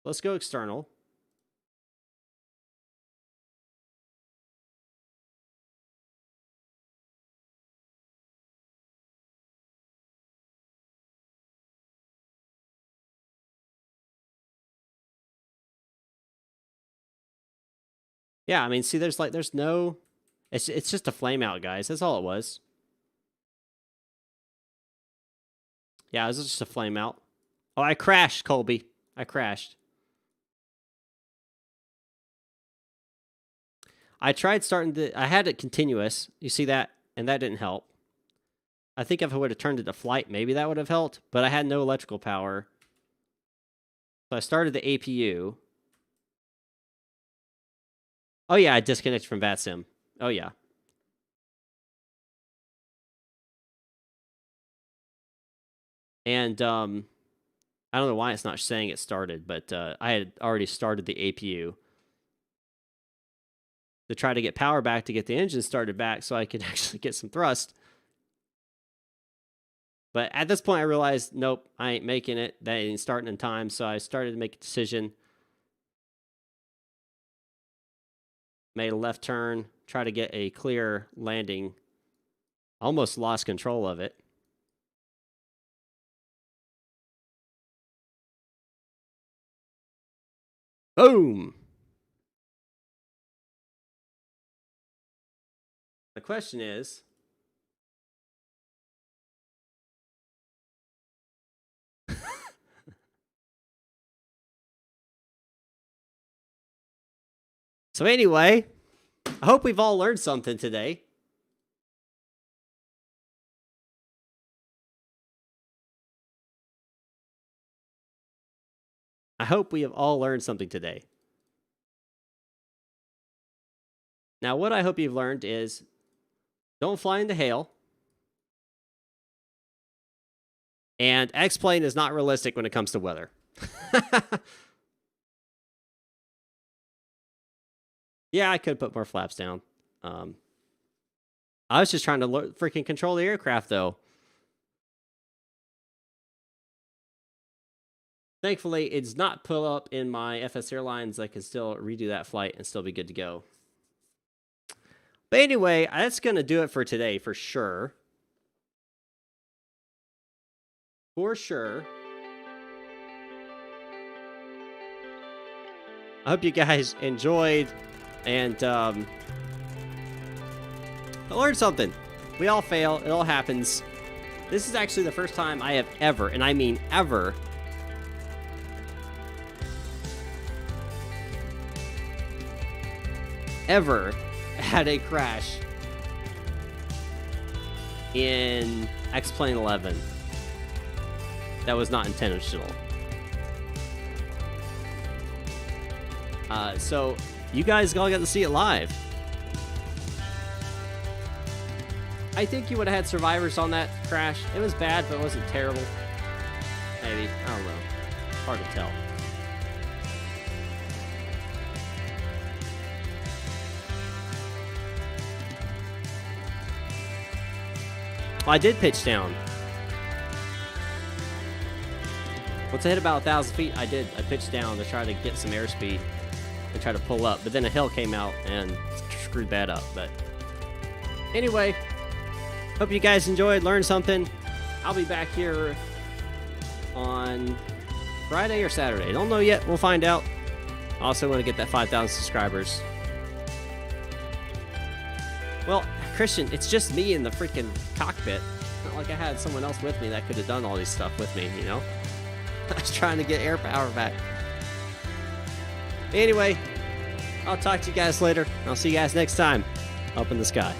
Let's go external. Yeah, I mean, see, there's no, it's just a flame out, guys. That's all it was. Yeah, it was just a flame out. Oh, I crashed, Colby. I crashed. I tried starting I had it continuous. You see that? And that didn't help. I think if I would have turned it to flight, maybe that would have helped, but I had no electrical power. So I started the APU. Oh yeah, I disconnected from VATSIM. Oh yeah. And I don't know why it's not saying it started, but I had already started the APU to try to get power back to get the engine started back so I could actually get some thrust. But at this point, I realized, nope, I ain't making it. That ain't starting in time, so I started to make a decision. Made a left turn, try to get a clear landing. Almost lost control of it. Boom! The question is, so anyway, I hope we've all learned something today. I hope we have all learned something today. Now, what I hope you've learned is don't fly into hail. And X-plane is not realistic when it comes to weather. Yeah, I could put more flaps down. I was just trying to freaking control the aircraft, though. Thankfully, it's not put up in my FS Airlines. I can still redo that flight and still be good to go. But anyway, that's going to do it for today, for sure. For sure. I hope you guys enjoyed and I learned something. We all fail. It all happens. This is actually the first time I have ever, and I mean ever, had a crash in X-Plane 11 that was not intentional. So you guys all got to see it live. I think you would have had survivors on that crash. It was bad, but it wasn't terrible. Maybe. I don't know. Hard to tell. Well, I did pitch down. Once I hit about 1,000 feet, I pitched down to try to get some airspeed and try to pull up. But then a hill came out and screwed that up. But anyway, hope you guys enjoyed, learned something. I'll be back here on Friday or Saturday. Don't know yet. We'll find out. I also want to get that 5,000 subscribers. Well, Christian, it's just me in the freaking cockpit. Not like I had someone else with me that could have done all this stuff with me, you know? I was trying to get air power back. Anyway, I'll talk to you guys later. I'll see you guys next time up in the sky.